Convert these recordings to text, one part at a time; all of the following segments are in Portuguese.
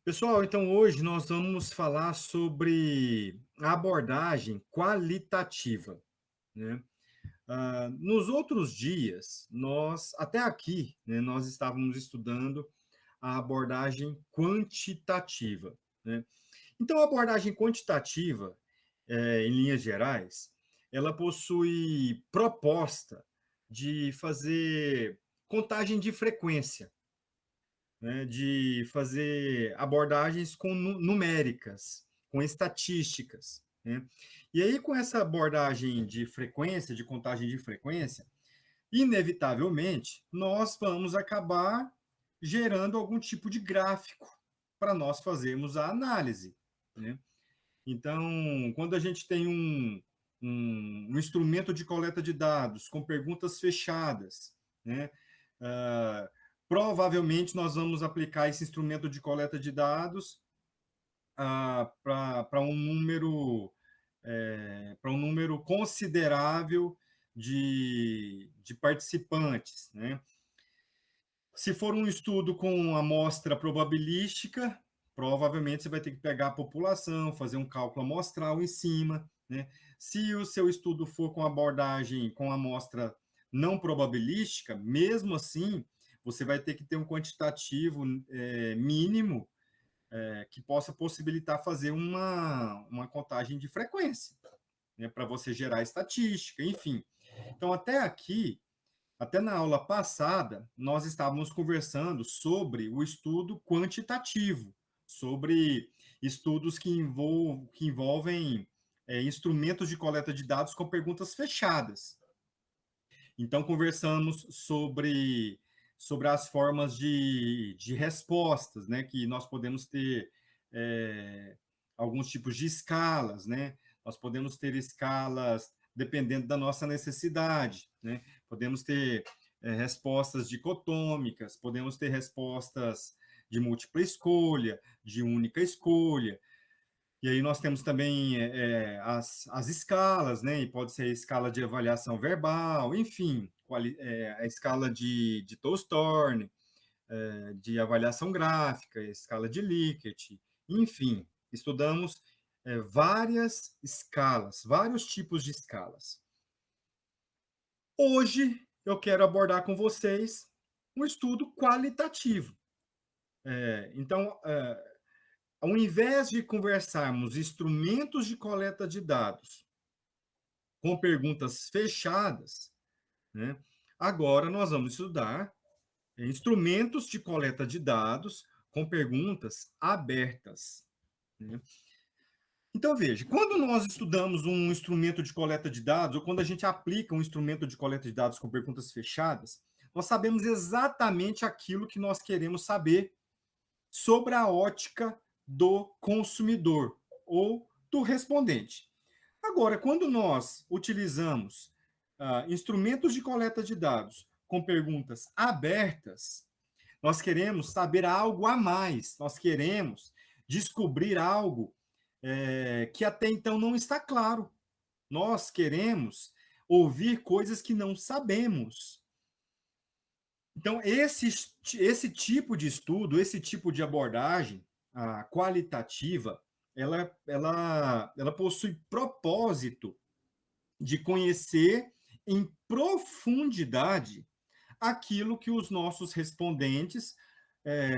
Pessoal, então hoje nós vamos falar sobre a abordagem qualitativa, né? Nos outros dias, até aqui, né, nós estávamos estudando a abordagem quantitativa, né? Então, a abordagem quantitativa, em linhas gerais, ela possui proposta de fazer contagem de frequência, né, de fazer abordagens com numéricas, com estatísticas, né? E aí, com essa abordagem de frequência, de contagem de frequência, inevitavelmente, nós vamos acabar gerando algum tipo de gráfico para nós fazermos a análise, né? Então, quando a gente tem um instrumento de coleta de dados com perguntas fechadas, né? Uh, Provavelmente nós vamos aplicar esse instrumento de coleta de dados para um número considerável de participantes, né? Se for um estudo com amostra probabilística, provavelmente você vai ter que pegar a população, fazer um cálculo amostral em cima, né? Se o seu estudo for com abordagem com amostra não probabilística, mesmo assim, você vai ter que ter um quantitativo mínimo que possa possibilitar fazer uma contagem de frequência, né? Para você gerar estatística, enfim. Então, até na aula passada, nós estávamos conversando sobre o estudo quantitativo, sobre estudos que envolvem instrumentos de coleta de dados com perguntas fechadas. Então, conversamos sobre as formas de respostas, né, que nós podemos ter alguns tipos de escalas, né? Nós podemos ter escalas dependendo da nossa necessidade, né? Podemos ter respostas dicotômicas, podemos ter respostas de múltipla escolha, de única escolha. E aí nós temos também as escalas, né? E pode ser a escala de avaliação verbal, enfim, a escala de Thorne, de avaliação gráfica, a escala de Likert, enfim, estudamos várias escalas, vários tipos de escalas. Hoje eu quero abordar com vocês um estudo qualitativo. Então, ao invés de conversarmos instrumentos de coleta de dados com perguntas fechadas, né, agora nós vamos estudar instrumentos de coleta de dados com perguntas abertas, né? Então, veja, quando nós estudamos um instrumento de coleta de dados, ou quando a gente aplica um instrumento de coleta de dados com perguntas fechadas, nós sabemos exatamente aquilo que nós queremos saber sobre a ótica do consumidor ou do respondente. Agora, quando nós utilizamos instrumentos de coleta de dados com perguntas abertas, nós queremos saber algo a mais, nós queremos descobrir algo que até então não está claro. Nós queremos ouvir coisas que não sabemos. Então, esse tipo de estudo, esse tipo de abordagem qualitativa, ela possui propósito de conhecer em profundidade aquilo que os nossos respondentes,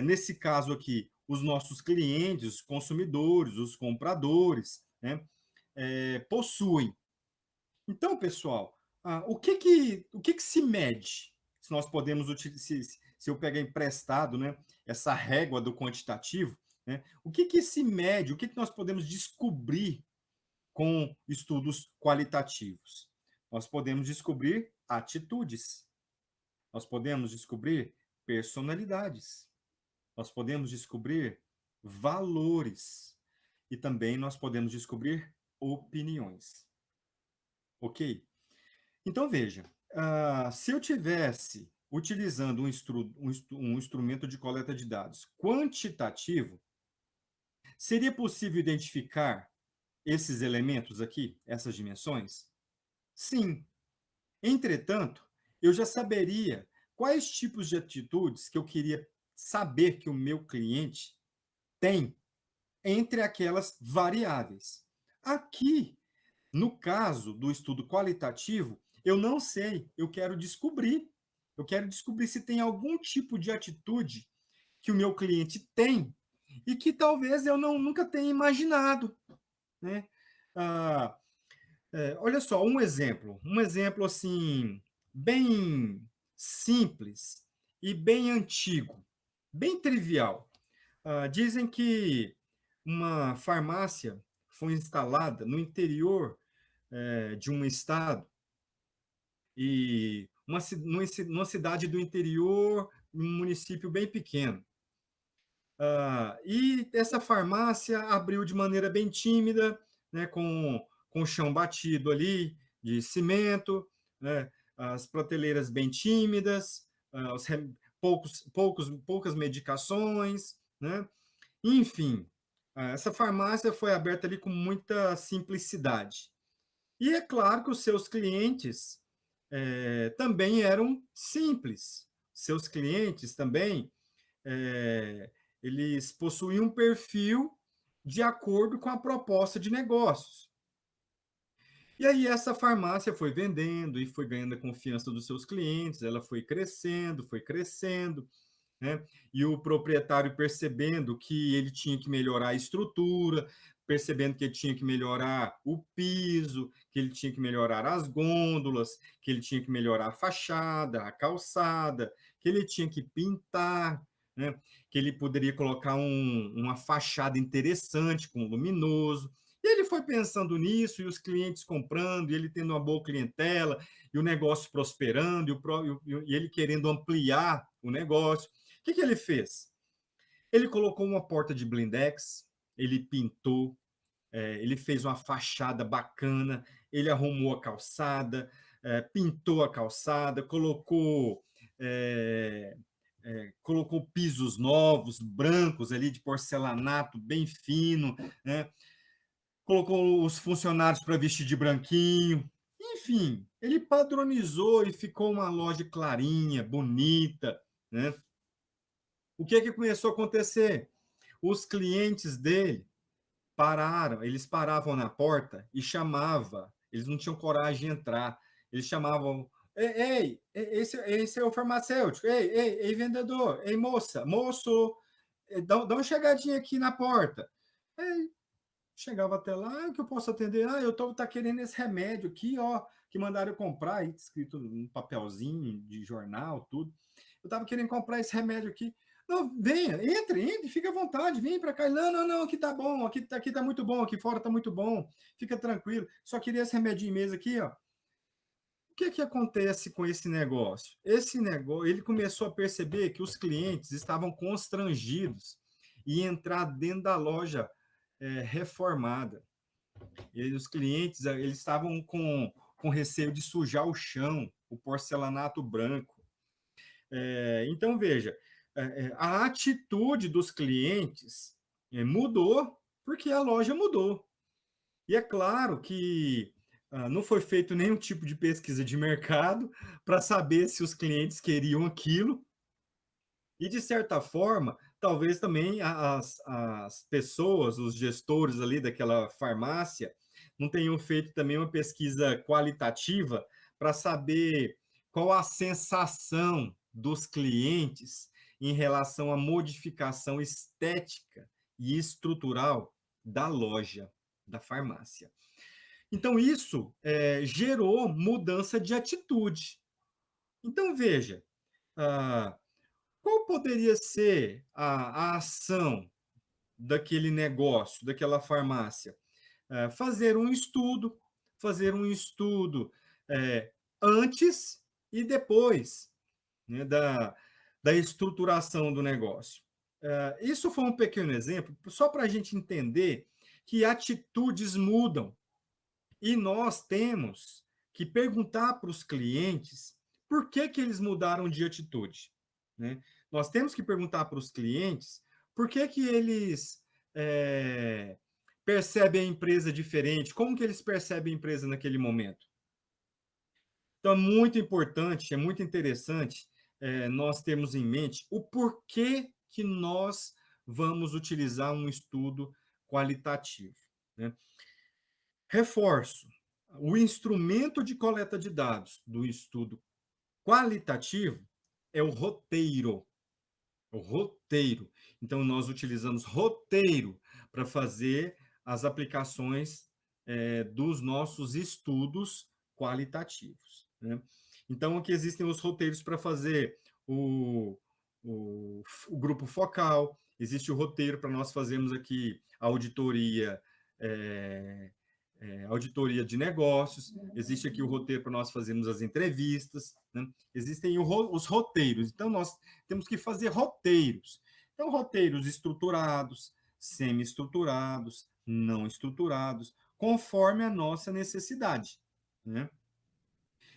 nesse caso aqui, os nossos clientes, os consumidores, os compradores, né, possuem. Então, pessoal, o que que se mede? Se nós podemos utilizar, se eu pegar emprestado, né, essa régua do quantitativo, né, o que que se mede? O que que nós podemos descobrir com estudos qualitativos? Nós podemos descobrir atitudes, nós podemos descobrir personalidades, nós podemos descobrir valores e também nós podemos descobrir opiniões. Ok? Então, veja, se eu tivesse utilizando um instrumento de coleta de dados quantitativo, seria possível identificar esses elementos aqui, essas dimensões? Sim. Entretanto, eu já saberia quais tipos de atitudes que eu queria saber que o meu cliente tem entre aquelas variáveis. Aqui, no caso do estudo qualitativo, eu não sei, eu quero descobrir. Eu quero descobrir se tem algum tipo de atitude que o meu cliente tem e que talvez eu nunca tenha imaginado, né? Ah, olha só, um exemplo assim, bem simples e bem antigo, bem trivial. Dizem que uma farmácia foi instalada no interior de um estado e numa cidade do interior, um município bem pequeno. E essa farmácia abriu de maneira bem tímida, né, com o chão batido ali, de cimento, né, as prateleiras bem tímidas, poucas medicações, né? Enfim, essa farmácia foi aberta ali com muita simplicidade. E é claro que os seus clientes também eram simples. Seus clientes também eh, eles possuíam um perfil de acordo com a proposta de negócios. E aí essa farmácia foi vendendo e foi ganhando a confiança dos seus clientes, ela foi crescendo, né? E o proprietário percebendo que ele tinha que melhorar a estrutura, percebendo que ele tinha que melhorar o piso, que ele tinha que melhorar as gôndolas, que ele tinha que melhorar a fachada, a calçada, que ele tinha que pintar, né? Que ele poderia colocar uma fachada interessante com luminoso. E ele foi pensando nisso, e os clientes comprando, e ele tendo uma boa clientela, e o negócio prosperando, e ele querendo ampliar o negócio. O que ele fez? Ele colocou uma porta de blindex, ele pintou, ele fez uma fachada bacana, ele arrumou a calçada, pintou a calçada, colocou pisos novos, brancos ali, de porcelanato bem fino, né? Colocou os funcionários para vestir de branquinho. Enfim, ele padronizou e ficou uma loja clarinha, bonita, né? O que começou a acontecer? Os clientes dele pararam, eles paravam na porta e chamavam, eles não tinham coragem de entrar, eles chamavam, esse é o farmacêutico, ei, vendedor, ei, moço, dá uma chegadinha aqui na porta. Aí, chegava até lá, o que eu posso atender? Eu tá querendo esse remédio aqui, ó, que mandaram eu comprar, aí, escrito num papelzinho de jornal, tudo. Eu estava querendo comprar esse remédio aqui. Não, venha, entre, fica à vontade, vem para cá. Não, aqui tá bom, aqui tá muito bom, aqui fora tá muito bom, fica tranquilo. Só queria esse remedinho mesmo aqui, ó. O que acontece com esse negócio? Esse negócio, ele começou a perceber que os clientes estavam constrangidos em entrar dentro da loja reformada. E os clientes, eles estavam com receio de sujar o chão, o porcelanato branco. Então, veja, a atitude dos clientes mudou porque a loja mudou. E é claro que não foi feito nenhum tipo de pesquisa de mercado para saber se os clientes queriam aquilo. E, de certa forma, talvez também as pessoas, os gestores ali daquela farmácia, não tenham feito também uma pesquisa qualitativa para saber qual a sensação dos clientes em relação à modificação estética e estrutural da loja, da farmácia. Então, isso gerou mudança de atitude. Então, veja, ah, qual poderia ser a ação daquele negócio, daquela farmácia? Fazer fazer um estudo antes e depois, né, da estruturação do negócio. Isso foi um pequeno exemplo, só para a gente entender que atitudes mudam e nós temos que perguntar para os clientes por que eles mudaram de atitude. Né? Nós temos que perguntar para os clientes por que eles percebem a empresa diferente, como que eles percebem a empresa naquele momento. Então, é muito importante, é muito interessante nós termos em mente o porquê que nós vamos utilizar um estudo qualitativo, né? Reforço, o instrumento de coleta de dados do estudo qualitativo é o roteiro. O roteiro. Então, nós utilizamos roteiro para fazer as aplicações dos nossos estudos qualitativos, né? Então, aqui existem os roteiros para fazer o grupo focal, existe o roteiro para nós fazermos aqui a auditoria, é, auditoria de negócios, existe aqui o roteiro para nós fazermos as entrevistas, né? Existem os roteiros, então nós temos que fazer roteiros. Então, roteiros estruturados, semi-estruturados, não estruturados, conforme a nossa necessidade, né?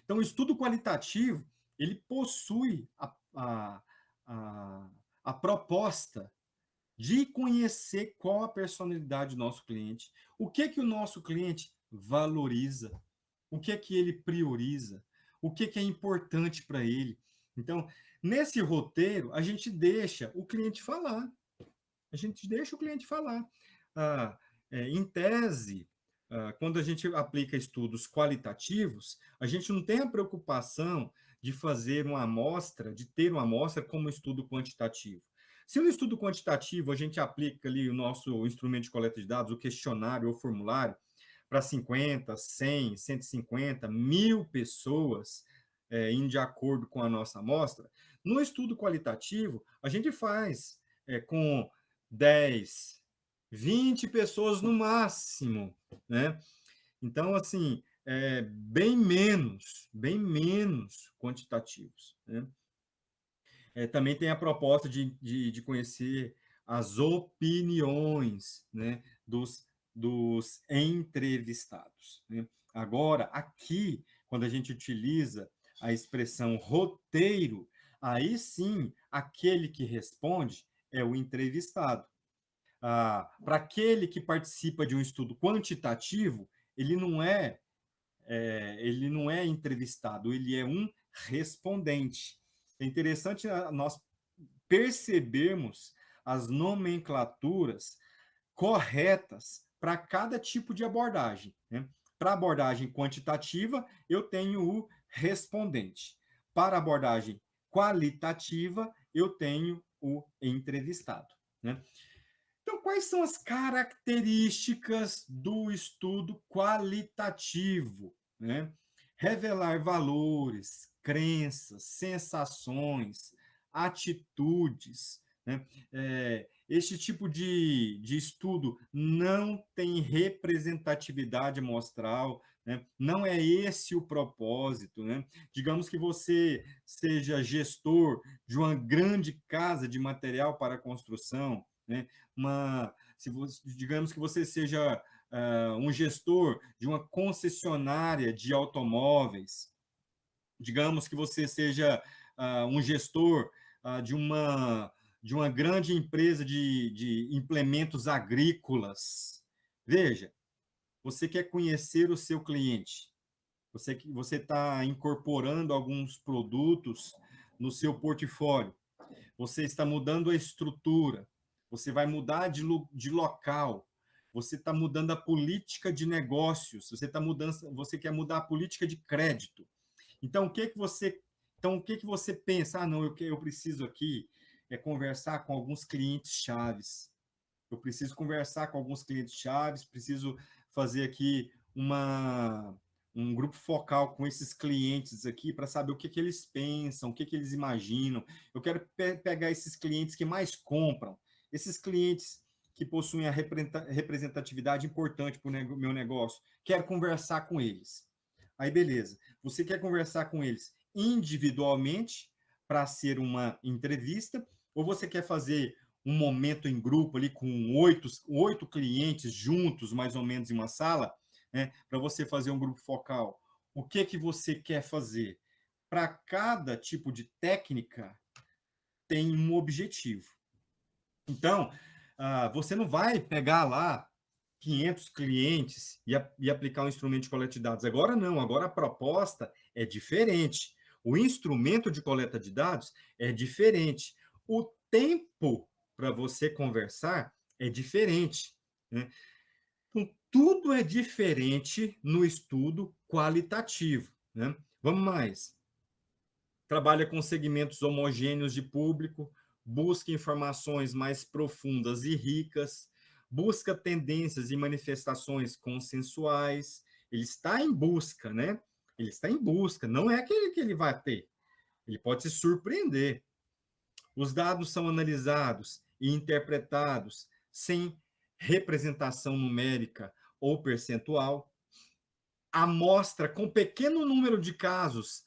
Então, o estudo qualitativo, ele possui a proposta de conhecer qual a personalidade do nosso cliente, o que o nosso cliente valoriza, o que ele prioriza, o que é importante para ele. Então, nesse roteiro, a gente deixa o cliente falar. A gente deixa o cliente falar. Em tese, quando a gente aplica estudos qualitativos, a gente não tem a preocupação de fazer uma amostra, de ter uma amostra como estudo quantitativo. Se no estudo quantitativo a gente aplica ali o nosso instrumento de coleta de dados, o questionário ou formulário, para 50, 100, 150, 1.000 pessoas, indo de acordo com a nossa amostra, no estudo qualitativo, a gente faz com 10, 20 pessoas no máximo, né? Então, assim, bem menos quantitativos, né? Também tem a proposta de conhecer as opiniões, né, dos entrevistados, né? Agora, aqui, quando a gente utiliza a expressão roteiro, aí sim, aquele que responde é o entrevistado. Para aquele que participa de um estudo quantitativo, ele não é entrevistado, ele é um respondente. É interessante nós percebermos as nomenclaturas corretas para cada tipo de abordagem, né? Para abordagem quantitativa, eu tenho o respondente. Para abordagem qualitativa, eu tenho o entrevistado, né? Então, quais são as características do estudo qualitativo, né? Revelar valores, crenças, sensações, atitudes, né? Este tipo de estudo não tem representatividade amostral, né? Não é esse o propósito, né? Digamos que você seja gestor de uma grande casa de material para construção, né? Digamos que você seja um gestor de uma concessionária de automóveis, digamos que você seja um gestor de uma grande empresa de implementos agrícolas. Veja, você quer conhecer o seu cliente, você está incorporando alguns produtos no seu portfólio, você está mudando a estrutura, você vai mudar de local, você está mudando a política de negócios, você quer mudar a política de crédito. Então, o que que você pensa? Não, eu preciso aqui conversar com alguns clientes chaves. Eu preciso conversar com alguns clientes chaves, preciso fazer aqui um grupo focal com esses clientes aqui para saber o que que eles pensam, o que que eles imaginam. Eu quero pegar esses clientes que mais compram, esses clientes que possuem a representatividade importante para o meu negócio. Quero conversar com eles. Aí, beleza. Você quer conversar com eles individualmente para ser uma entrevista, ou você quer fazer um momento em grupo ali com oito clientes juntos, mais ou menos, em uma sala, né, para você fazer um grupo focal? O que que você quer fazer? Para cada tipo de técnica, tem um objetivo. Então, você não vai pegar lá 500 clientes e aplicar um instrumento de coleta de dados. Agora não, agora a proposta é diferente. O instrumento de coleta de dados é diferente. O tempo para você conversar é diferente, né? Então, tudo é diferente no estudo qualitativo, né? Vamos mais. Trabalha com segmentos homogêneos de público, busca informações mais profundas e ricas, busca tendências e manifestações consensuais. Ele está em busca, né? Ele está em busca, não é aquele que ele vai ter. Ele pode se surpreender. Os dados são analisados e interpretados sem representação numérica ou percentual. Amostra com pequeno número de casos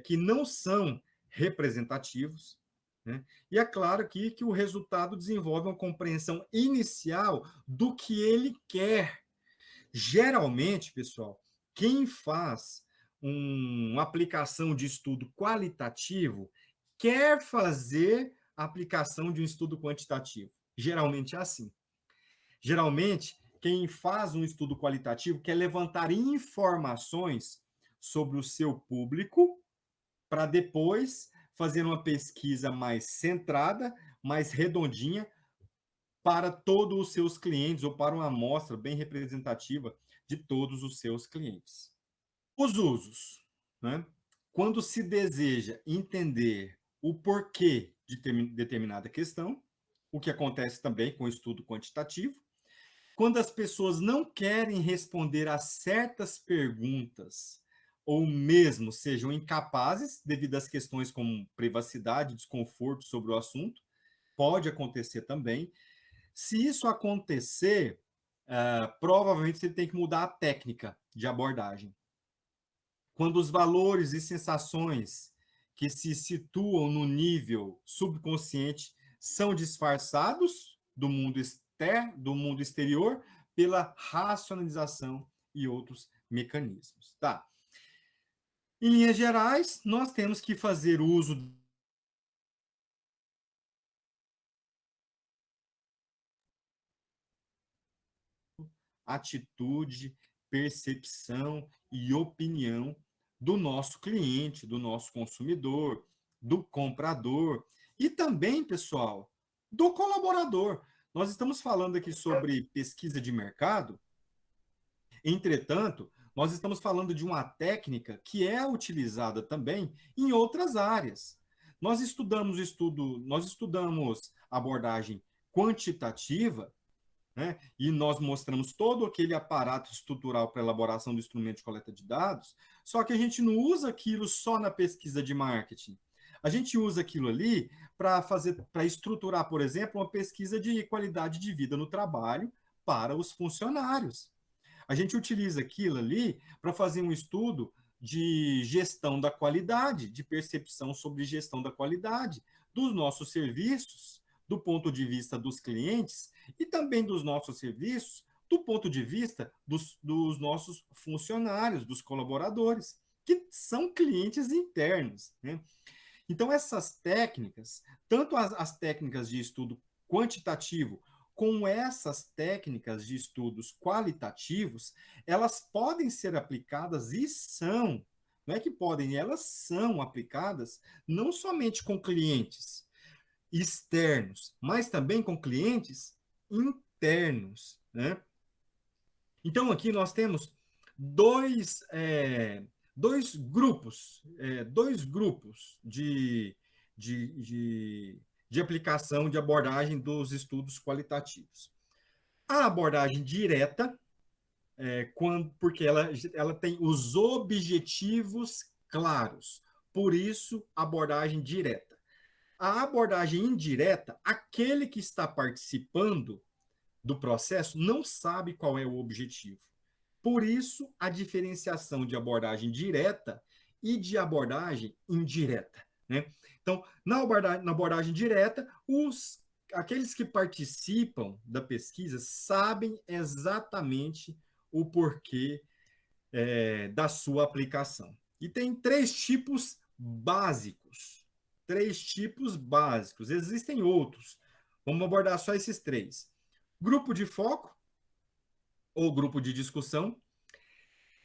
que não são representativos. Né? E é claro aqui que o resultado desenvolve uma compreensão inicial do que ele quer. Geralmente, pessoal, quem faz uma aplicação de estudo qualitativo quer fazer a aplicação de um estudo quantitativo. Geralmente é assim. Geralmente, quem faz um estudo qualitativo quer levantar informações sobre o seu público para depois fazer uma pesquisa mais centrada, mais redondinha para todos os seus clientes ou para uma amostra bem representativa de todos os seus clientes. Os usos, né? Quando se deseja entender o porquê de determinada questão, o que acontece também com o estudo quantitativo, quando as pessoas não querem responder a certas perguntas, ou mesmo sejam incapazes, devido às questões como privacidade, desconforto sobre o assunto, pode acontecer também. Se isso acontecer, provavelmente você tem que mudar a técnica de abordagem. Quando os valores e sensações que se situam no nível subconsciente são disfarçados do mundo exterior pela racionalização e outros mecanismos. Tá? Em linhas gerais, nós temos que fazer uso atitude, percepção e opinião do nosso cliente, do nosso consumidor, do comprador e também, pessoal, do colaborador. Nós estamos falando aqui sobre pesquisa de mercado, entretanto, nós estamos falando de uma técnica que é utilizada também em outras áreas. Nós estudamos abordagem quantitativa, né? E nós mostramos todo aquele aparato estrutural para elaboração do instrumento de coleta de dados, só que a gente não usa aquilo só na pesquisa de marketing. A gente usa aquilo ali para estruturar, por exemplo, uma pesquisa de qualidade de vida no trabalho para os funcionários. A gente utiliza aquilo ali para fazer um estudo de gestão da qualidade, de percepção sobre gestão da qualidade dos nossos serviços, do ponto de vista dos clientes e também dos nossos serviços, do ponto de vista dos nossos funcionários, dos colaboradores, que são clientes internos. Né? Então, essas técnicas, tanto as técnicas de estudo quantitativo, com essas técnicas de estudos qualitativos, elas podem ser aplicadas e são, não é que podem, elas são aplicadas não somente com clientes externos, mas também com clientes internos, né? Então, aqui nós temos dois grupos de, de, de aplicação, de abordagem dos estudos qualitativos. A abordagem direta, porque ela tem os objetivos claros, por isso, abordagem direta. A abordagem indireta, aquele que está participando do processo não sabe qual é o objetivo. Por isso, a diferenciação de abordagem direta e de abordagem indireta. Né? Então, na abordagem direta, aqueles que participam da pesquisa sabem exatamente o porquê da sua aplicação. E tem três tipos básicos. Três tipos básicos. Existem outros. Vamos abordar só esses três. Grupo de foco ou grupo de discussão,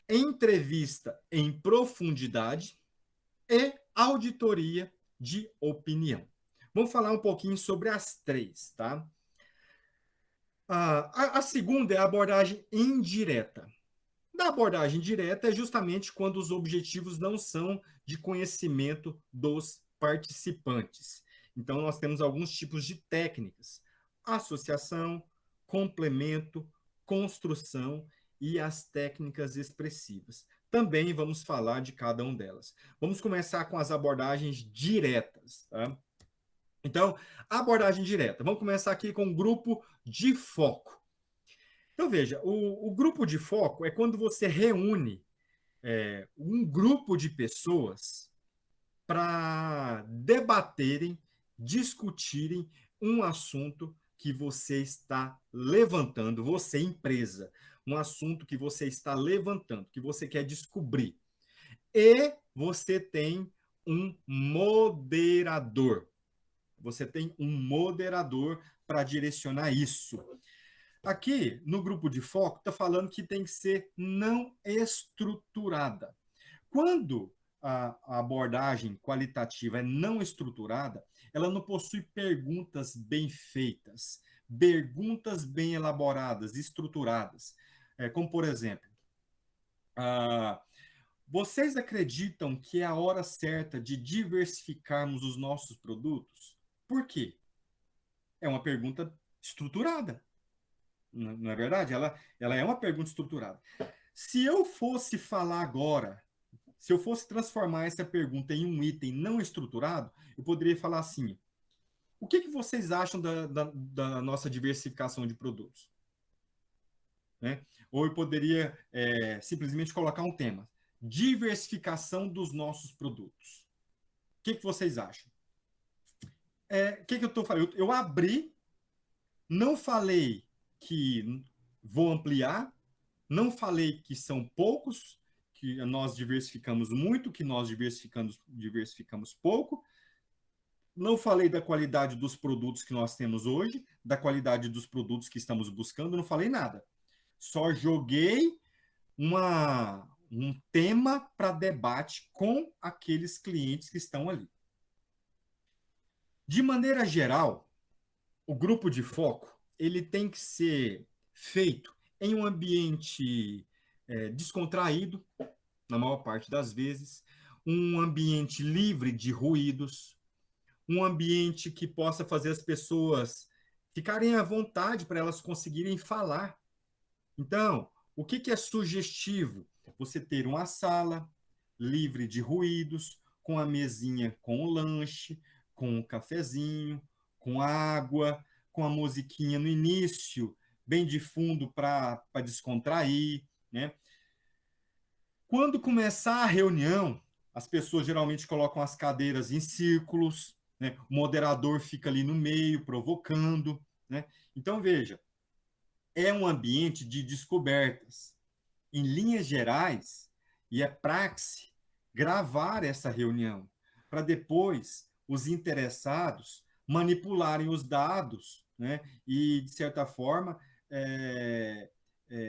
entrevista em profundidade e auditoria de opinião. Vamos falar um pouquinho sobre as três, tá? A segunda é a abordagem indireta. Da abordagem direta é justamente quando os objetivos não são de conhecimento dos participantes. Então, nós temos alguns tipos de técnicas: associação, complemento, construção e as técnicas expressivas. Também vamos falar de cada uma delas. Vamos começar com as abordagens diretas. Tá? Então, a abordagem direta. Vamos começar aqui com o grupo de foco. Então, veja, o grupo de foco é quando você reúne um grupo de pessoas para debaterem, discutirem um assunto que você está levantando, você, empresa, um assunto que você está levantando, que você quer descobrir. E você tem um moderador. Você tem um moderador para direcionar isso. Aqui, no grupo de foco, está falando que tem que ser não estruturada. Quando a abordagem qualitativa é não estruturada, ela não possui perguntas bem feitas, perguntas bem elaboradas, estruturadas. Como, por exemplo, ah, vocês acreditam que é a hora certa de diversificarmos os nossos produtos? Por quê? É uma pergunta estruturada. Não é verdade? Ela é uma pergunta estruturada. Se eu fosse falar agora, se eu fosse transformar essa pergunta em um item não estruturado, eu poderia falar assim: o que vocês acham da nossa diversificação de produtos? Né? Ou eu poderia simplesmente colocar um tema: diversificação dos nossos produtos. O que vocês acham? O que eu estou falando? Eu abri, não falei que vou ampliar, não falei que são poucos, que nós diversificamos muito, que nós diversificamos pouco. Não falei da qualidade dos produtos que nós temos hoje, da qualidade dos produtos que estamos buscando, não falei nada. Só joguei um tema para debate com aqueles clientes que estão ali. De maneira geral, o grupo de foco ele tem que ser feito em um ambiente descontraído, na maior parte das vezes, um ambiente livre de ruídos, um ambiente que possa fazer as pessoas ficarem à vontade para elas conseguirem falar. Então, o que é sugestivo? Você ter uma sala livre de ruídos, com a mesinha com o lanche, com o cafezinho, com água, com a musiquinha no início, bem de fundo para descontrair, né? Quando começar a reunião, as pessoas geralmente colocam as cadeiras em círculos, né? O moderador fica ali no meio, provocando, né? Então, veja, é um ambiente de descobertas. Em linhas gerais, e é praxe gravar essa reunião, para depois os interessados manipularem os dados, né? E, de certa forma,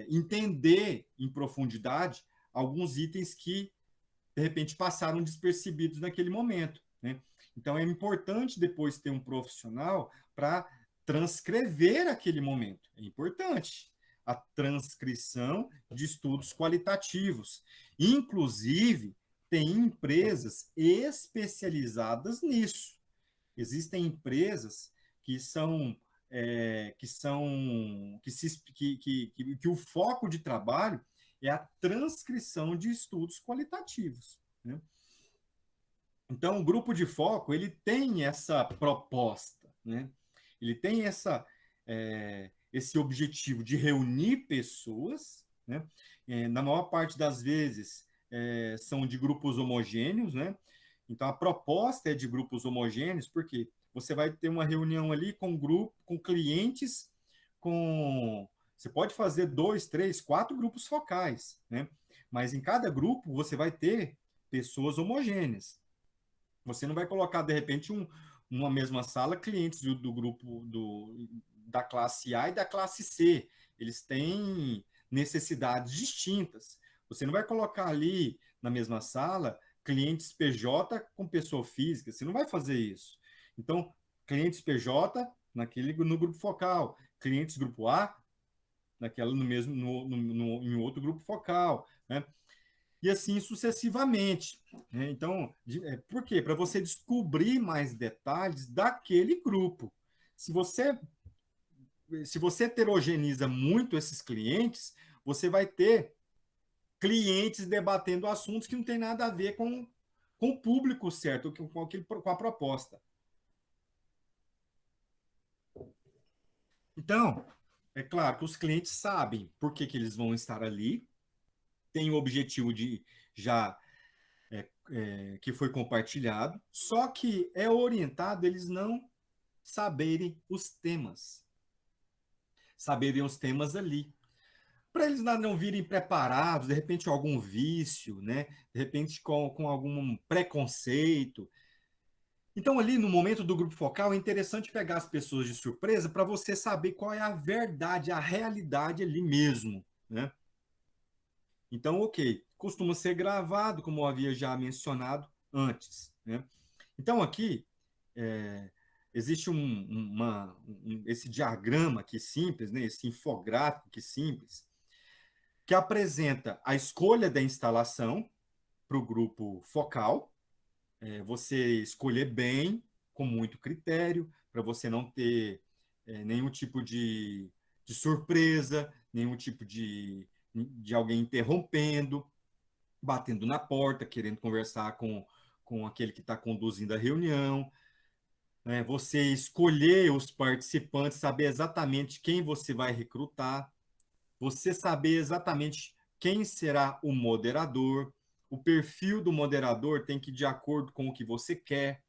entender em profundidade alguns itens que, de repente, passaram despercebidos naquele momento. Né? Então, é importante depois ter um profissional para transcrever aquele momento. É importante a transcrição de estudos qualitativos. Inclusive, tem empresas especializadas nisso. Existem empresas que são que o foco de trabalho é a transcrição de estudos qualitativos. Né? Então, o grupo de foco ele tem essa proposta, né? Ele tem esse objetivo de reunir pessoas, né? Na maior parte das vezes são de grupos homogêneos, né? Então, a proposta é de grupos homogêneos, porque você vai ter uma reunião ali com grupo, com clientes, você pode fazer 2, 3, 4 grupos focais, né? Mas em cada grupo você vai ter pessoas homogêneas. Você não vai colocar, de repente, uma mesma sala clientes do grupo da classe A e da classe C. Eles têm necessidades distintas. Você não vai colocar ali na mesma sala clientes PJ com pessoa física. Você não vai fazer isso. Então, clientes PJ no grupo focal, clientes grupo A no mesmo em outro grupo focal, né? E assim sucessivamente, né? Então, por quê? Para você descobrir mais detalhes daquele grupo. Se você se você heterogeniza muito esses clientes, você vai ter clientes debatendo assuntos que não tem nada a ver com o público certo, com a proposta. Então, é claro que os clientes sabem por que eles vão estar ali, tem o objetivo de já que foi compartilhado, só que é orientado eles não saberem os temas, saberem os temas ali, para eles não virem preparados, de repente algum vício, né? De repente com algum preconceito. Então, ali no momento do grupo focal, é interessante pegar as pessoas de surpresa para você saber qual é a verdade, a realidade ali mesmo, né? Então, ok, costuma ser gravado, como eu havia já mencionado antes, né? Então, aqui é, existe esse diagrama aqui simples, né? Esse infográfico aqui simples, que apresenta a escolha da instalação para o grupo focal, você escolher bem, com muito critério, para você não ter nenhum tipo de surpresa, nenhum tipo de alguém interrompendo, batendo na porta, querendo conversar com aquele que está conduzindo a reunião, né? Você escolher os participantes, saber exatamente quem você vai recrutar, você saber exatamente quem será o moderador, o perfil do moderador tem que ir de acordo com o que você quer,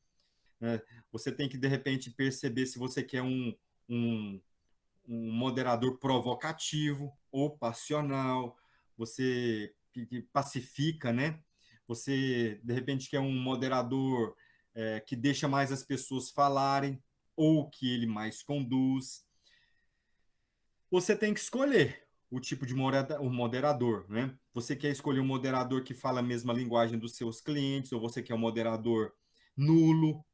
né? Você tem que, de repente, perceber se você quer um, um moderador provocativo ou passional, você que pacifica, né? Você, de repente, quer um moderador que deixa mais as pessoas falarem ou que ele mais conduz. Você tem que escolher o tipo de moderador, né? Você quer escolher um moderador que fala a mesma linguagem dos seus clientes ou você quer um moderador nulo?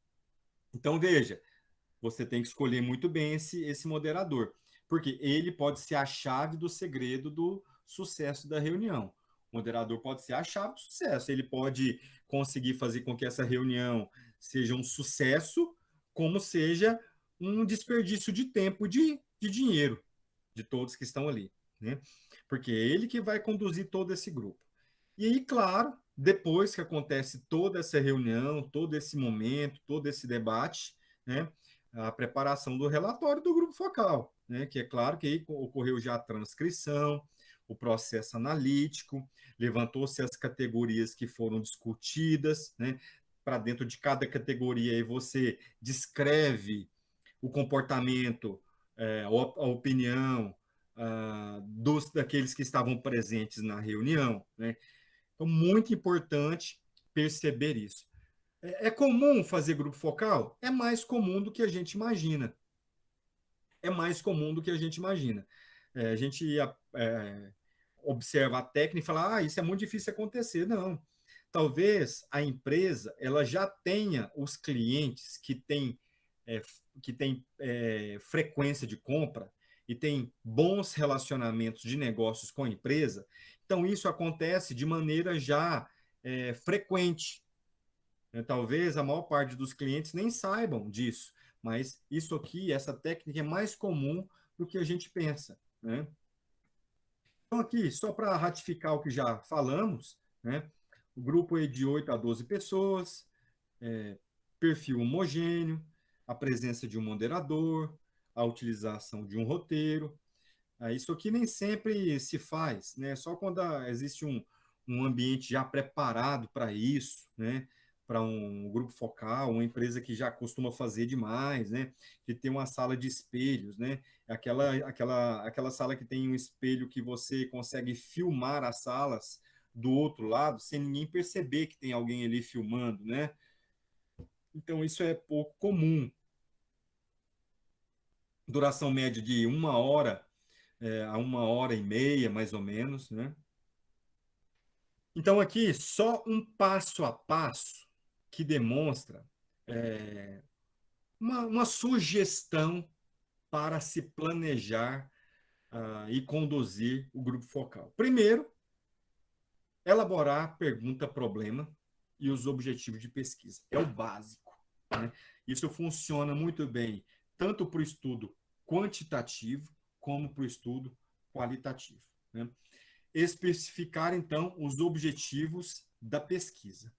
Então, veja, você tem que escolher muito bem esse moderador, porque ele pode ser a chave do segredo do sucesso da reunião. O moderador pode ser a chave do sucesso, ele pode conseguir fazer com que essa reunião seja um sucesso, como seja um desperdício de tempo e de dinheiro de todos que estão ali, né? Porque é ele que vai conduzir todo esse grupo. E aí, claro, depois que acontece toda essa reunião, todo esse momento, todo esse debate, né, a preparação do relatório do grupo focal, né, que é claro que aí ocorreu já a transcrição, o processo analítico, levantou-se as categorias que foram discutidas, né, para dentro de cada categoria aí você descreve o comportamento, a opinião daqueles que estavam presentes na reunião, né? Então, muito importante perceber isso. É comum fazer grupo focal? É mais comum do que a gente imagina. É mais comum do que a gente imagina. A gente observa a técnica e fala, isso é muito difícil acontecer. Não. Talvez a empresa ela já tenha os clientes é, que têm frequência de compra e tem bons relacionamentos de negócios com a empresa. Então, isso acontece de maneira já frequente, né? Talvez a maior parte dos clientes nem saibam disso, mas isso aqui, essa técnica é mais comum do que a gente pensa, né? Então, aqui, só para ratificar o que já falamos, né? O grupo é de 8 a 12 pessoas, é, perfil homogêneo, a presença de um moderador, a utilização de um roteiro. Isso aqui nem sempre se faz, né? Só quando existe um ambiente já preparado para isso, né? Para um grupo focal, uma empresa que já costuma fazer demais, né? Que tem uma sala de espelhos, né? Aquela sala que tem um espelho que você consegue filmar as salas do outro lado sem ninguém perceber que tem alguém ali filmando, né? Então isso é pouco comum. Duração média de 1 hora a 1 hora e meia, mais ou menos, né? Então, aqui, só um passo a passo que demonstra uma sugestão para se planejar e conduzir o grupo focal. Primeiro, elaborar a pergunta-problema e os objetivos de pesquisa. É o básico, né? Isso funciona muito bem, tanto para o estudo quantitativo, como para o estudo qualitativo, né? Especificar, então, os objetivos da pesquisa.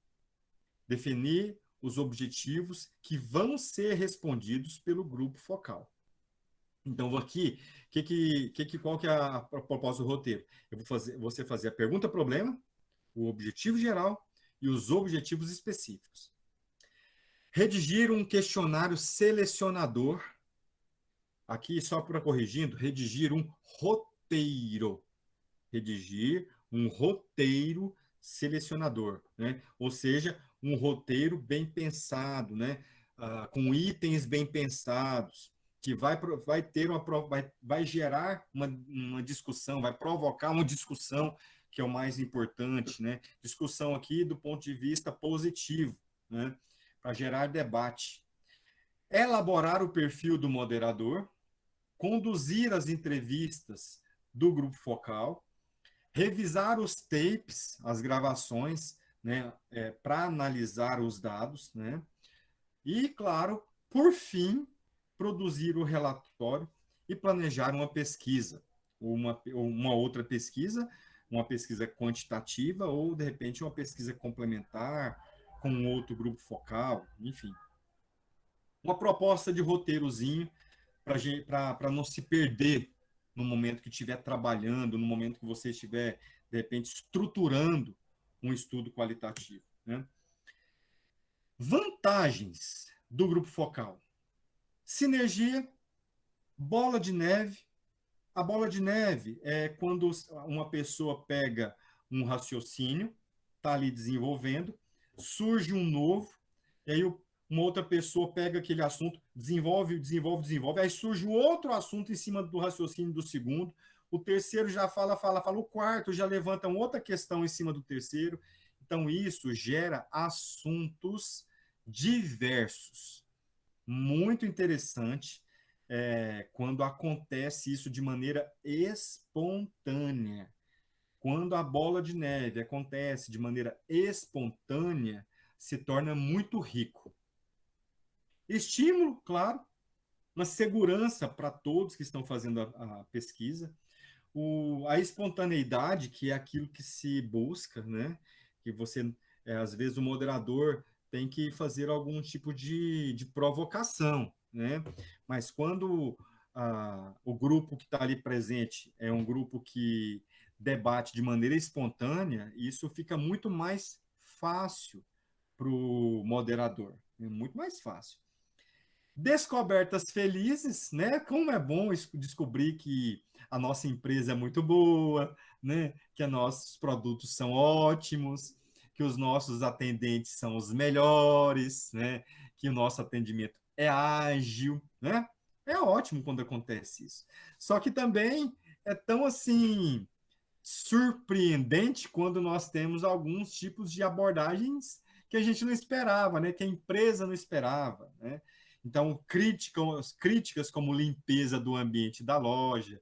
Definir os objetivos que vão ser respondidos pelo grupo focal. Então, aqui, qual que é a proposta do roteiro? Eu vou fazer, você fazer a pergunta-problema, o objetivo geral e os objetivos específicos. Redigir um questionário selecionador. Aqui, só para corrigindo, redigir um roteiro. Redigir um roteiro selecionador, né? Ou seja, um roteiro bem pensado, né? Com itens bem pensados, que vai ter vai gerar uma discussão, vai provocar uma discussão, que é o mais importante, né? Discussão aqui do ponto de vista positivo, né? Para gerar debate. Elaborar o perfil do moderador, conduzir as entrevistas do grupo focal, revisar os tapes, as gravações, né, para analisar os dados, né? E, claro, por fim, produzir o relatório e planejar uma pesquisa, uma outra pesquisa, uma pesquisa quantitativa ou, de repente, uma pesquisa complementar com outro grupo focal, enfim. Uma proposta de roteirozinho para não se perder no momento que estiver trabalhando, no momento que você estiver, de repente, estruturando um estudo qualitativo, né? Vantagens do grupo focal: sinergia, bola de neve. A bola de neve é quando uma pessoa pega um raciocínio, está ali desenvolvendo, surge um novo, e aí uma outra pessoa pega aquele assunto, desenvolve, desenvolve, desenvolve, aí surge outro assunto em cima do raciocínio do segundo, o terceiro já fala, o quarto já levanta uma outra questão em cima do terceiro. Então, isso gera assuntos diversos. Muito interessante quando acontece isso de maneira espontânea. Quando a bola de neve acontece de maneira espontânea, se torna muito rico. Estímulo, claro, uma segurança para todos que estão fazendo a pesquisa. A espontaneidade, que é aquilo que se busca, né? Que você, às vezes, o moderador tem que fazer algum tipo de provocação, né? Mas quando o grupo que está ali presente é um grupo que debate de maneira espontânea, isso fica muito mais fácil para o moderador, é muito mais fácil. Descobertas felizes, né? Como é bom descobrir que a nossa empresa é muito boa, né? Que os nossos produtos são ótimos, que os nossos atendentes são os melhores, né? Que o nosso atendimento é ágil, né? É ótimo quando acontece isso. Só que também é tão assim surpreendente quando nós temos alguns tipos de abordagens que a gente não esperava, né? Que a empresa não esperava, né? Então, críticas como limpeza do ambiente da loja,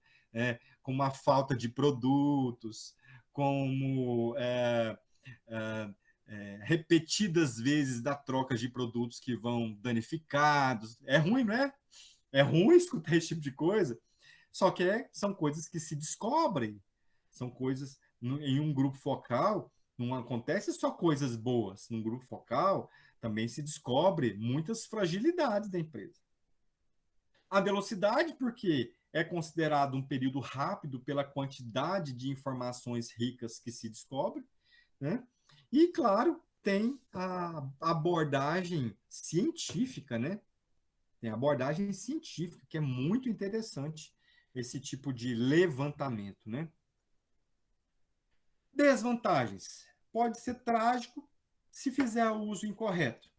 como a falta de produtos, como repetidas vezes da troca de produtos que vão danificados. É ruim, não é? É ruim escutar esse tipo de coisa. Só que são coisas que se descobrem, são coisas em um grupo focal, não acontece só coisas boas. Num grupo focal também se descobre muitas fragilidades da empresa. A velocidade, porque é considerado um período rápido pela quantidade de informações ricas que se descobre, né? E, claro, tem a abordagem científica, né? Tem a abordagem científica, que é muito interessante, esse tipo de levantamento, né? Desvantagens. Pode ser trágico se fizer o uso incorreto.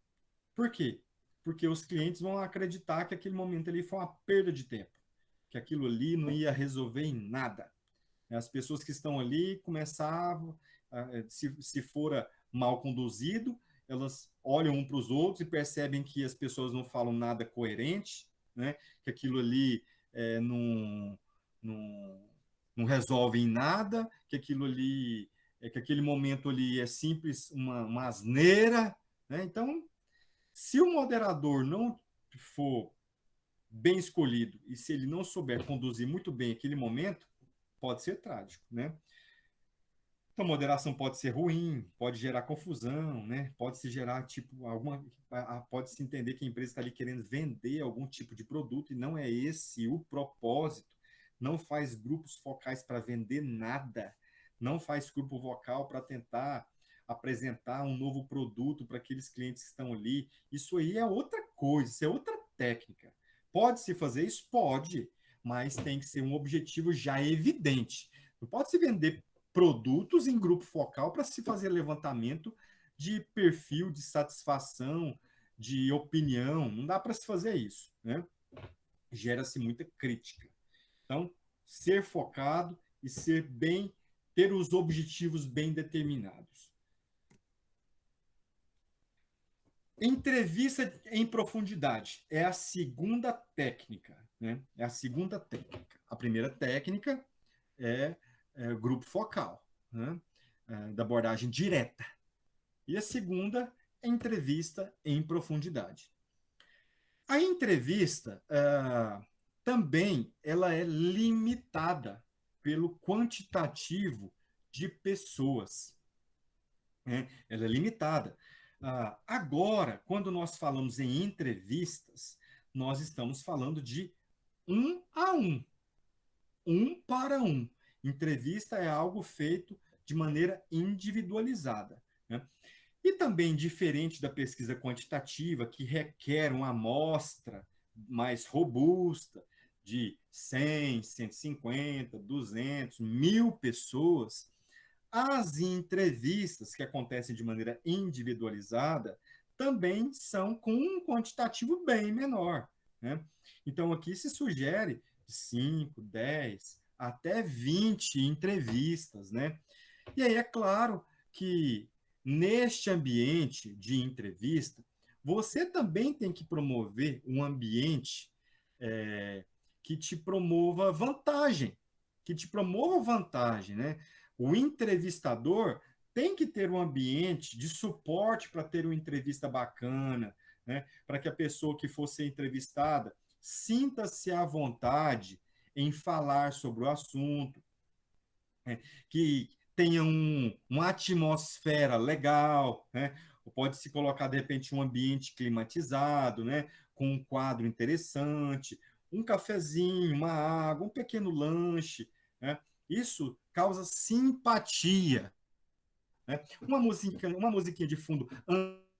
Por quê? Porque os clientes vão acreditar que aquele momento ali foi uma perda de tempo, que aquilo ali não ia resolver em nada. As pessoas que estão ali começavam, se fora mal conduzido, elas olham um para os outros e percebem que as pessoas não falam nada coerente, né? Que aquilo ali não, não resolve em nada, que aquilo ali, que aquele momento ali é simples uma asneira, né? Então, se o moderador não for bem escolhido e se ele não souber conduzir muito bem aquele momento, pode ser trágico, né? Então, moderação pode ser ruim, pode gerar confusão, né? Pode se gerar tipo pode se entender que a empresa está ali querendo vender algum tipo de produto e não é esse o propósito. Não faz grupos focais para vender nada. Não faz grupo vocal para tentar apresentar um novo produto para aqueles clientes que estão ali. Isso aí é outra coisa, isso é outra técnica. Pode se fazer isso? Pode, mas tem que ser um objetivo já evidente. Não pode se vender produtos em grupo focal para se fazer levantamento de perfil, de satisfação, de opinião. Não dá para se fazer isso, né? Gera-se muita crítica. Então, ser focado e ser bem, ter os objetivos bem determinados. Entrevista em profundidade é a segunda técnica, né? É a segunda técnica. A primeira técnica é grupo focal, né? Da abordagem direta. E a segunda é entrevista em profundidade. A entrevista também ela é limitada pelo quantitativo de pessoas, né? Ela é limitada. Agora, quando nós falamos em entrevistas, nós estamos falando de um a um para um. Entrevista é algo feito de maneira individualizada, né? E também diferente da pesquisa quantitativa, que requer uma amostra mais robusta de 100, 150, 200, 1000 pessoas, as entrevistas que acontecem de maneira individualizada também são com um quantitativo bem menor, né? Então, aqui se sugere 5, 10, até 20 entrevistas, né? E aí é claro que neste ambiente de entrevista, você também tem que promover um ambiente é, que te promova vantagem, né? O entrevistador tem que ter um ambiente de suporte para ter uma entrevista bacana, né? Para que a pessoa que for ser entrevistada sinta-se à vontade em falar sobre o assunto, né? Que tenha uma atmosfera legal, né? Pode se colocar, de repente, um ambiente climatizado, né? Com um quadro interessante, um cafezinho, uma água, um pequeno lanche, né? Isso causa simpatia, né? Uma musiquinha de fundo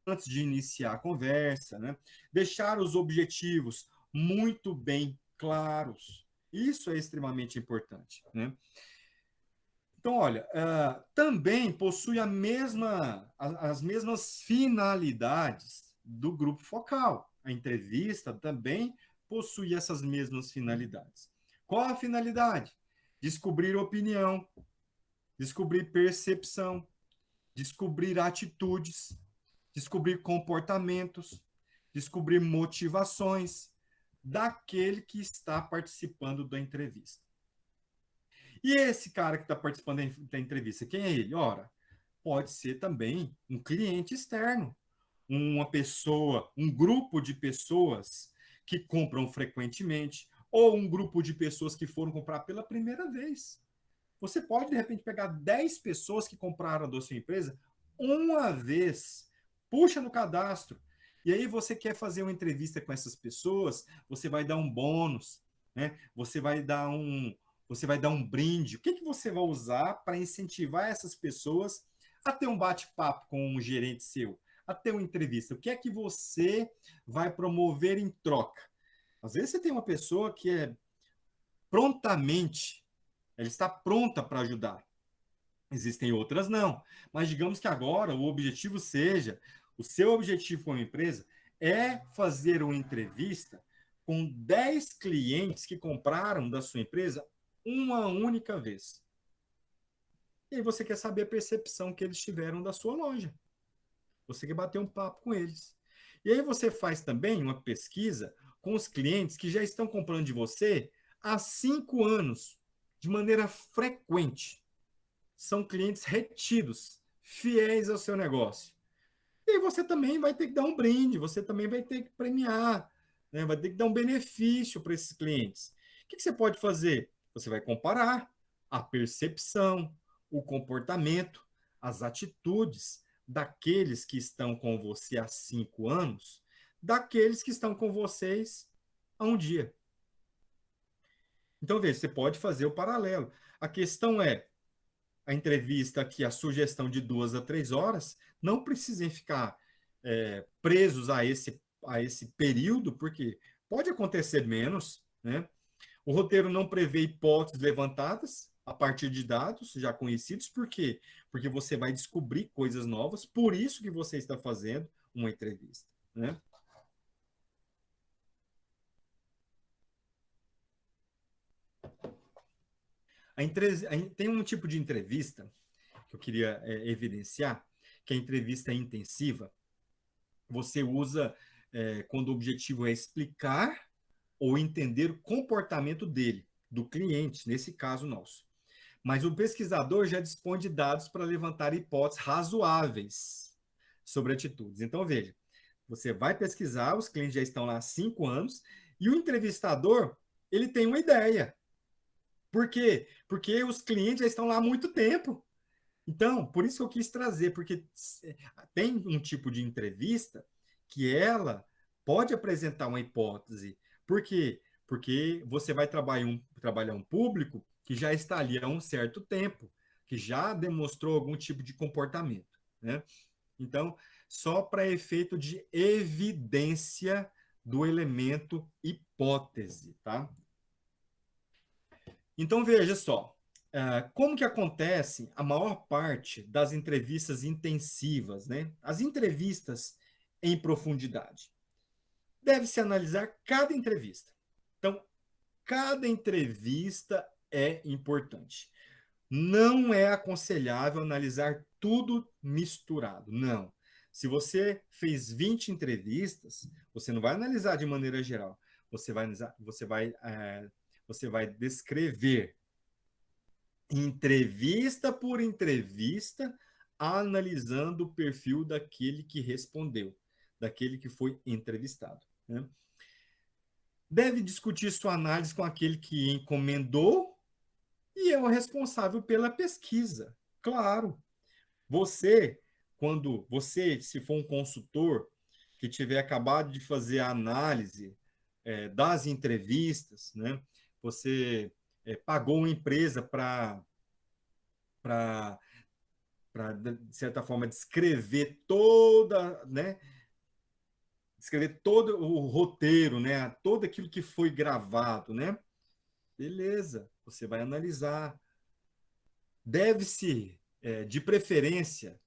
antes de iniciar a conversa, né? Deixar os objetivos muito bem claros. Isso é extremamente importante, né? Então, olha, também possui as mesmas finalidades do grupo focal. A entrevista também possui essas mesmas finalidades. Qual a finalidade? Descobrir opinião, descobrir percepção, descobrir atitudes, descobrir comportamentos, descobrir motivações daquele que está participando da entrevista. E esse cara que está participando da entrevista, quem é ele? Ora, pode ser também um cliente externo, uma pessoa, um grupo de pessoas que compram frequentemente, ou um grupo de pessoas que foram comprar pela primeira vez. Você pode, de repente, pegar 10 pessoas que compraram da sua empresa uma vez, puxa no cadastro, e aí você quer fazer uma entrevista com essas pessoas, você vai dar um bônus, né? Você vai dar um brinde. O que, que você vai usar para incentivar essas pessoas a ter um bate-papo com um gerente seu, a ter uma entrevista? O que é que você vai promover em troca? Às vezes você tem uma pessoa que é prontamente, ela está pronta para ajudar. Existem outras não. Mas digamos que agora o seu objetivo como empresa é fazer uma entrevista com 10 clientes que compraram da sua empresa uma única vez. E aí você quer saber a percepção que eles tiveram da sua loja. Você quer bater um papo com eles. E aí você faz também uma pesquisa com os clientes que já estão comprando de você há 5 anos, de maneira frequente. São clientes retidos, fiéis ao seu negócio. E você também vai ter que dar um brinde, você também vai ter que premiar, né? Vai ter que dar um benefício para esses clientes. O que você pode fazer? Você vai comparar a percepção, o comportamento, as atitudes daqueles que estão com você há 5 anos, daqueles que estão com vocês há um dia. Então, veja, você pode fazer o paralelo. A questão é, a entrevista aqui, a sugestão de 2 a 3 horas, não precisem ficar presos a esse período, porque pode acontecer menos, né? O roteiro não prevê hipóteses levantadas a partir de dados já conhecidos, por quê? Porque você vai descobrir coisas novas, por isso que você está fazendo uma entrevista, né? Tem um tipo de entrevista que eu queria evidenciar, que é a entrevista intensiva. Você usa quando o objetivo é explicar ou entender o comportamento dele, do cliente, nesse caso nosso. Mas o pesquisador já dispõe de dados para levantar hipóteses razoáveis sobre atitudes. Então, veja, você vai pesquisar, os clientes já estão lá há 5 anos, e o entrevistador, ele tem uma ideia. Por quê? Porque os clientes já estão lá há muito tempo. Então, por isso que eu quis trazer, porque tem um tipo de entrevista que ela pode apresentar uma hipótese. Por quê? Porque você vai trabalhar um público que já está ali há um certo tempo, que já demonstrou algum tipo de comportamento, né? Então, só para efeito de evidência do elemento hipótese, tá? Então, veja só, como que acontece a maior parte das entrevistas intensivas, né? As entrevistas em profundidade. Deve-se analisar cada entrevista. Então, cada entrevista é importante. Não é aconselhável analisar tudo misturado, não. Se você fez 20 entrevistas, você não vai analisar de maneira geral. Você vai analisar, você vai descrever entrevista por entrevista, analisando o perfil daquele que respondeu, daquele que foi entrevistado, né? Deve discutir sua análise com aquele que encomendou e é o responsável pela pesquisa. Claro, você, quando você, se for um consultor que tiver acabado de fazer a análise das entrevistas, né? Você pagou uma empresa para de certa forma, descrever todo o roteiro, né? Todo aquilo que foi gravado, né? Beleza, você vai analisar. Deve-se, de preferência,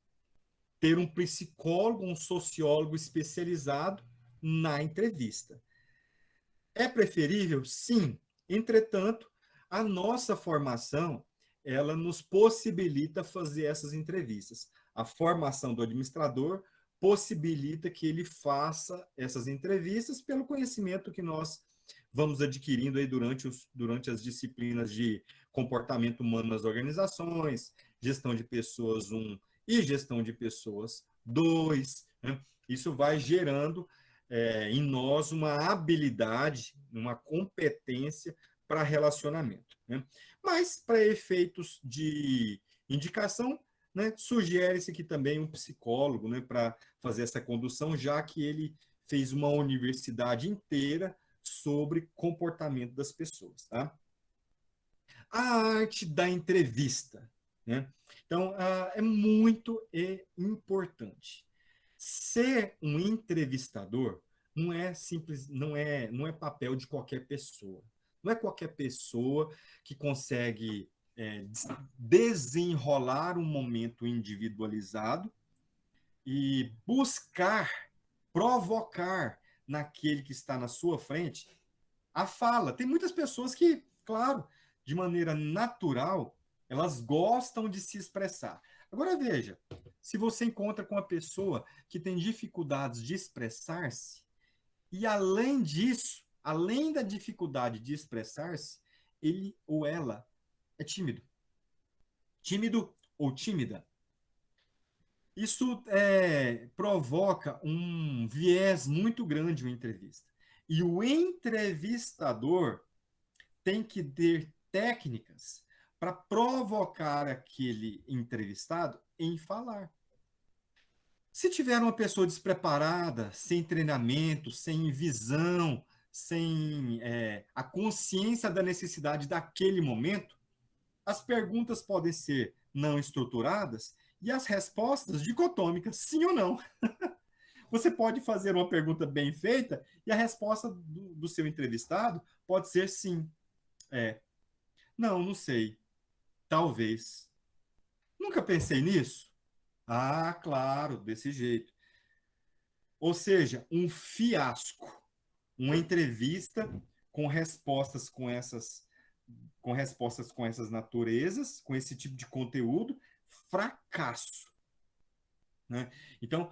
ter um psicólogo, um sociólogo especializado na entrevista. É preferível? Sim. Entretanto, a nossa formação, ela nos possibilita fazer essas entrevistas. A formação do administrador possibilita que ele faça essas entrevistas pelo conhecimento que nós vamos adquirindo aí durante as disciplinas de comportamento humano nas organizações, gestão de pessoas 1 e gestão de pessoas 2, né? Isso vai gerando em nós uma habilidade, uma competência para relacionamento, né? Mas, para efeitos de indicação, né, sugere-se que também um psicólogo, né, para fazer essa condução, já que ele fez uma universidade inteira sobre comportamento das pessoas, tá? A arte da entrevista, né? Então, é muito importante. Ser um entrevistador não é papel de qualquer pessoa. Não é qualquer pessoa que consegue desenrolar um momento individualizado e buscar, provocar naquele que está na sua frente a fala. Tem muitas pessoas que, claro, de maneira natural, elas gostam de se expressar. Agora veja, Se você encontra com uma pessoa que tem dificuldades de expressar-se, e além disso, além da dificuldade de expressar-se, ele ou ela é tímido. Tímido ou tímida. Isso provoca um viés muito grande na entrevista. E o entrevistador tem que ter técnicas para provocar aquele entrevistado em falar. Se tiver uma pessoa despreparada, sem treinamento, sem visão, sem a consciência da necessidade daquele momento, as perguntas podem ser não estruturadas e as respostas dicotômicas, sim ou não. Você pode fazer uma pergunta bem feita e a resposta do seu entrevistado pode ser sim. É. Não, não sei. Talvez. Nunca pensei nisso? Ah, claro, desse jeito. Ou seja, um fiasco. Uma entrevista com respostas com essas naturezas, com esse tipo de conteúdo, fracasso. Né? Então,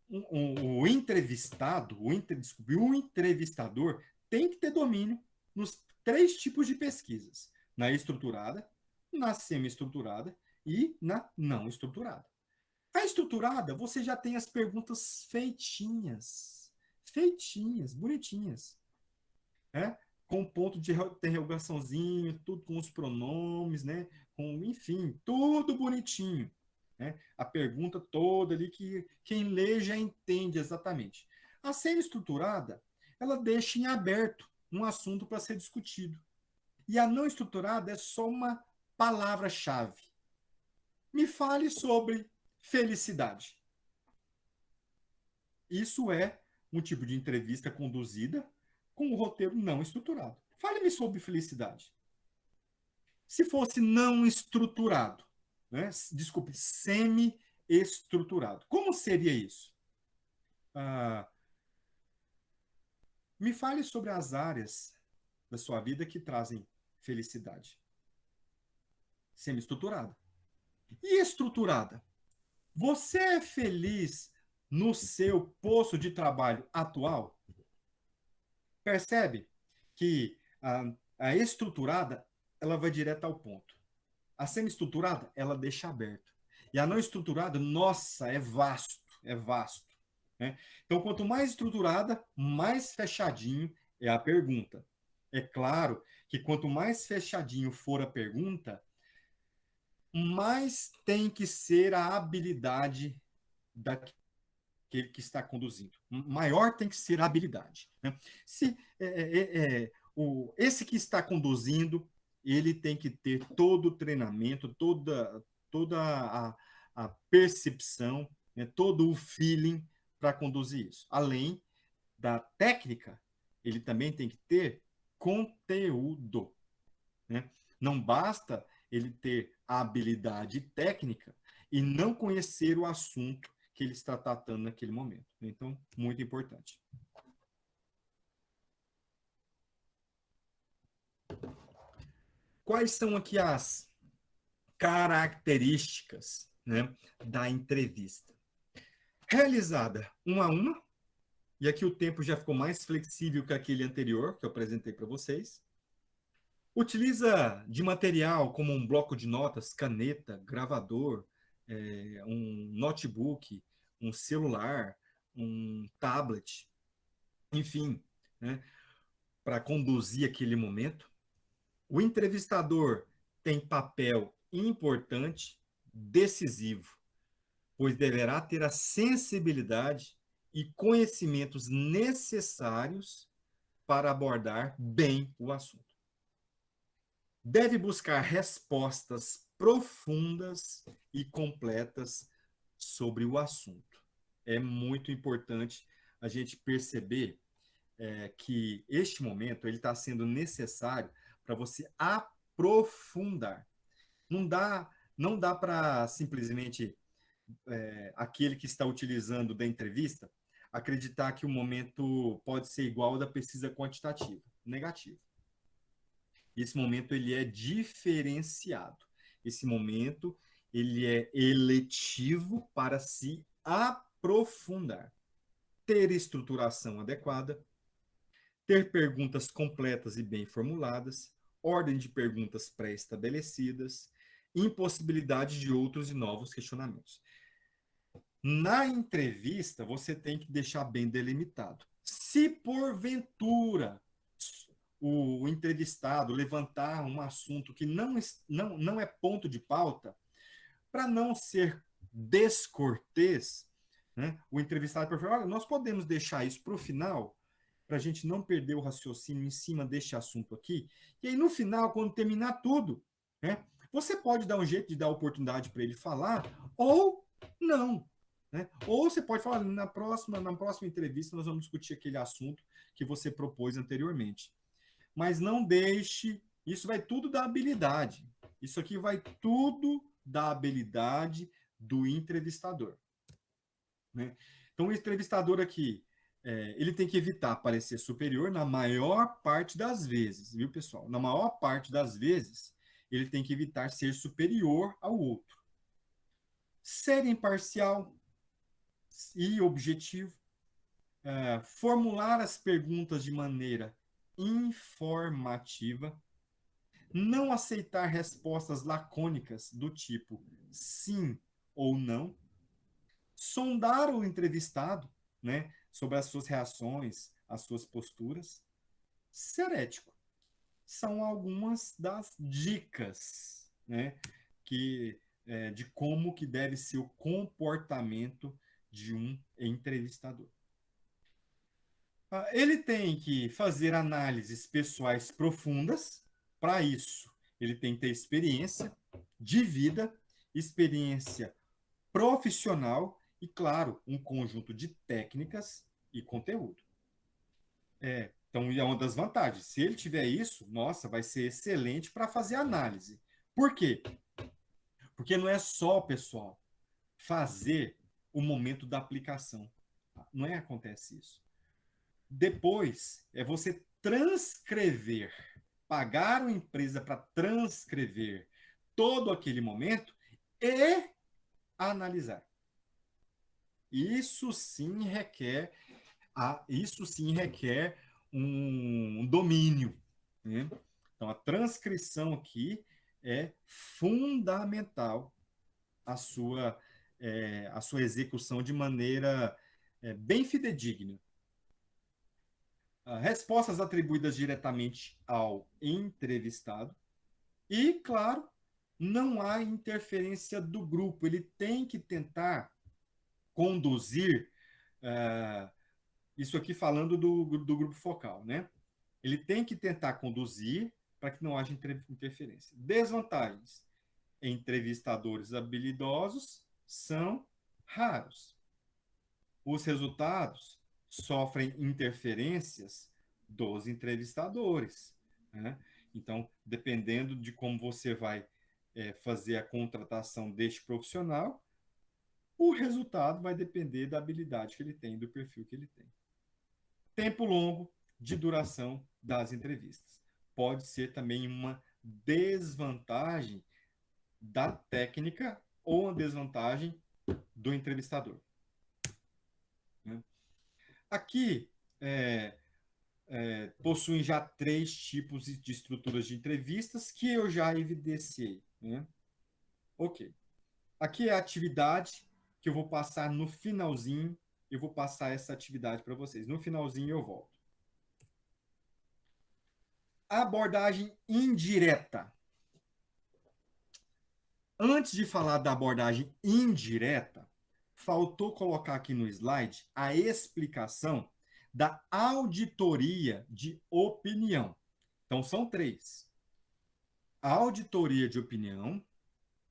o entrevistado, o entrevistador tem que ter domínio nos três tipos de pesquisas: na estruturada, na semi-estruturada e na não estruturada. A estruturada, você já tem as perguntas feitinhas, bonitinhas, né? Com ponto de interrogaçãozinho, tudo com os pronomes, né? Com, enfim, tudo bonitinho. Né? A pergunta toda ali que quem lê já entende exatamente. A semi-estruturada, ela deixa em aberto um assunto para ser discutido. E a não estruturada é só uma palavra-chave. Me fale sobre felicidade. Isso é um tipo de entrevista conduzida com um roteiro não estruturado. Fale-me sobre felicidade. Se fosse não estruturado, né? Desculpe, semi-estruturado, como seria isso? Ah, me fale sobre as áreas da sua vida que trazem felicidade. Semi-estruturada. E estruturada? Você é feliz no seu posto de trabalho atual? Percebe que a estruturada ela vai direto ao ponto. A semi-estruturada ela deixa aberto. E a não estruturada, nossa, é vasto, é vasto. Né? Então, quanto mais estruturada, mais fechadinho é a pergunta. É claro que quanto mais fechadinho for a pergunta, mais tem que ser a habilidade daquele que está conduzindo. Maior tem que ser a habilidade. Né? Se esse que está conduzindo, ele tem que ter todo o treinamento, toda a percepção, né? Todo o feeling para conduzir isso. Além da técnica, ele também tem que ter conteúdo. Né? Não basta ele ter a habilidade técnica e não conhecer o assunto que ele está tratando naquele momento. Então, muito importante. Quais são aqui as características, né, da entrevista? Realizada uma a uma, e aqui o tempo já ficou mais flexível que aquele anterior que eu apresentei para vocês. Utiliza de material como um bloco de notas, caneta, gravador, um notebook, um celular, um tablet, enfim, né, para conduzir aquele momento. O entrevistador tem papel importante, decisivo, pois deverá ter a sensibilidade e conhecimentos necessários para abordar bem o assunto. Deve buscar respostas profundas e completas sobre o assunto. É muito importante a gente perceber que este momento ele está sendo necessário para você aprofundar. Não dá para simplesmente aquele que está utilizando da entrevista acreditar que o momento pode ser igual ao da pesquisa quantitativa. Negativo. Esse momento ele é diferenciado. Esse momento ele é eletivo para se aprofundar, ter estruturação adequada, ter perguntas completas e bem formuladas, ordem de perguntas pré-estabelecidas, impossibilidade de outros e novos questionamentos. Na entrevista, você tem que deixar bem delimitado. Se porventura o entrevistado levantar um assunto que não é ponto de pauta, para não ser descortês, né, o entrevistado prefere, olha, nós podemos deixar isso para o final, para a gente não perder o raciocínio em cima deste assunto aqui, e aí no final, quando terminar tudo, né, você pode dar um jeito de dar oportunidade para ele falar, ou não. Né? Ou você pode falar, na próxima entrevista nós vamos discutir aquele assunto que você propôs anteriormente. Mas não deixe, isso vai tudo da habilidade. Isso aqui vai tudo da habilidade do entrevistador. Né? Então, o entrevistador aqui, ele tem que evitar parecer superior na maior parte das vezes, viu, pessoal? Na maior parte das vezes, ele tem que evitar ser superior ao outro. Ser imparcial e objetivo. Formular as perguntas de maneira informativa. Não aceitar respostas lacônicas do tipo sim ou não. Sondar o entrevistado, né, sobre as suas reações, as suas posturas. Ser ético. São algumas das dicas, né, de como que deve ser o comportamento de um entrevistador. Ele tem que fazer análises pessoais profundas. Para isso, ele tem que ter experiência de vida, experiência profissional e, claro, um conjunto de técnicas e conteúdo. Então, é uma das vantagens. Se ele tiver isso, nossa, vai ser excelente para fazer análise. Por quê? Porque não é só, pessoal, fazer o momento da aplicação. Não é acontece isso. Depois é você transcrever, pagar uma empresa para transcrever todo aquele momento e analisar. Isso sim requer, um domínio. Né? Então, a transcrição aqui é fundamental a sua execução de maneira bem fidedigna. Respostas atribuídas diretamente ao entrevistado. E, claro, não há interferência do grupo. Ele tem que tentar conduzir, isso aqui falando do grupo focal, né? Ele tem que tentar conduzir para que não haja interferência. Desvantagens. Entrevistadores habilidosos são raros. Os resultados sofrem interferências dos entrevistadores. Né? Então, dependendo de como você vai fazer a contratação deste profissional, o resultado vai depender da habilidade que ele tem, do perfil que ele tem. Tempo longo de duração das entrevistas. Pode ser também uma desvantagem da técnica ou uma desvantagem do entrevistador. Né? Aqui possuem já 3 tipos de estruturas de entrevistas que eu já evidenciei. Né? Ok. Aqui é a atividade que eu vou passar no finalzinho. Eu vou passar essa atividade para vocês. No finalzinho eu volto. A abordagem indireta. Antes de falar da abordagem indireta, faltou colocar aqui no slide a explicação da auditoria de opinião. Então, são 3. Auditoria de opinião,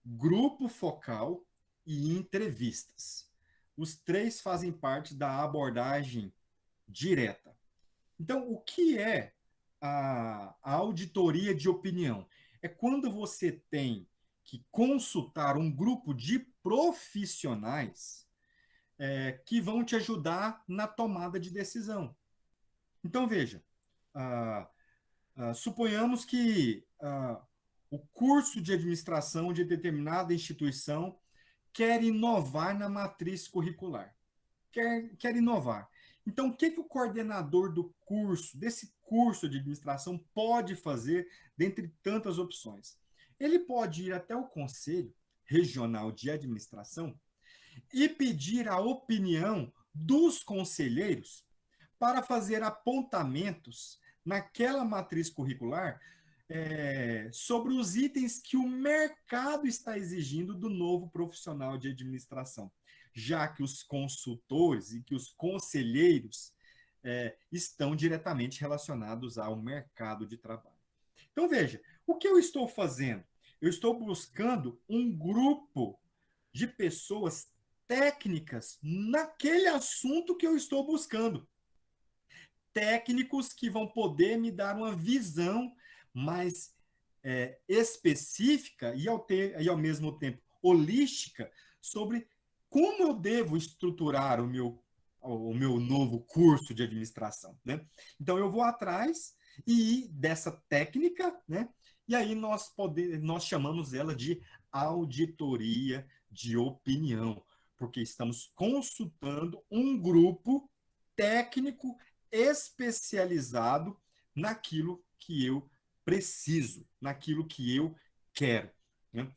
grupo focal e entrevistas. Os 3 fazem parte da abordagem direta. Então, o que é a auditoria de opinião? É quando você tem que consultar um grupo de profissionais que vão te ajudar na tomada de decisão. Então, veja, suponhamos que o curso de administração de determinada instituição quer inovar na matriz curricular. Quer inovar. Então, o que, que o coordenador do curso, desse curso de administração, pode fazer dentre tantas opções? Ele pode ir até o Conselho Regional de Administração e pedir a opinião dos conselheiros para fazer apontamentos naquela matriz curricular sobre os itens que o mercado está exigindo do novo profissional de administração, já que os consultores e que os conselheiros estão diretamente relacionados ao mercado de trabalho. Então, veja, o que eu estou fazendo? Eu estou buscando um grupo de pessoas técnicas naquele assunto que eu estou buscando. Técnicos que vão poder me dar uma visão mais específica e ao mesmo tempo holística sobre como eu devo estruturar o meu novo curso de administração, né? Então eu vou atrás dessa técnica, né? E aí nós chamamos ela de auditoria de opinião, porque estamos consultando um grupo técnico especializado naquilo que eu preciso, naquilo que eu quero, né?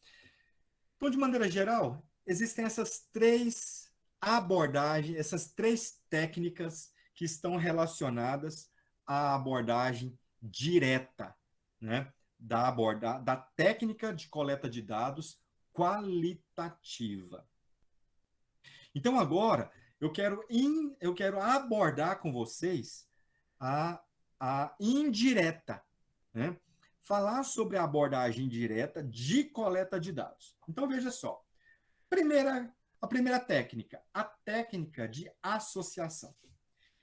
Então, de maneira geral, existem essas três abordagens, essas três técnicas que estão relacionadas à abordagem direta, né? Da técnica de coleta de dados qualitativa. Então, agora, eu quero abordar com vocês a, a indireta, né? Falar sobre a abordagem direta de coleta de dados. Então, veja só. A primeira técnica, a técnica de associação.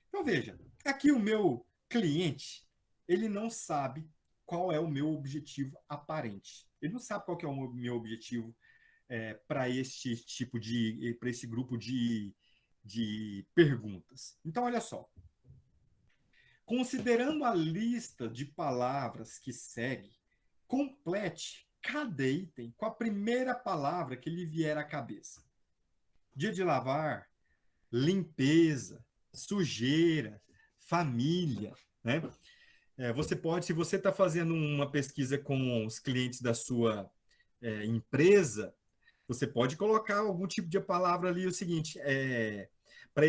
Então, veja, aqui o meu cliente, ele não sabe qual é o meu objetivo aparente. Ele não sabe qual é o meu objetivo para este tipo para esse grupo de perguntas. Então, olha só. Considerando a lista de palavras que segue, complete cada item com a primeira palavra que lhe vier à cabeça. Dia de lavar, limpeza, sujeira, família, né? Você pode, se você está fazendo uma pesquisa com os clientes da sua empresa, você pode colocar algum tipo de palavra ali, o seguinte, para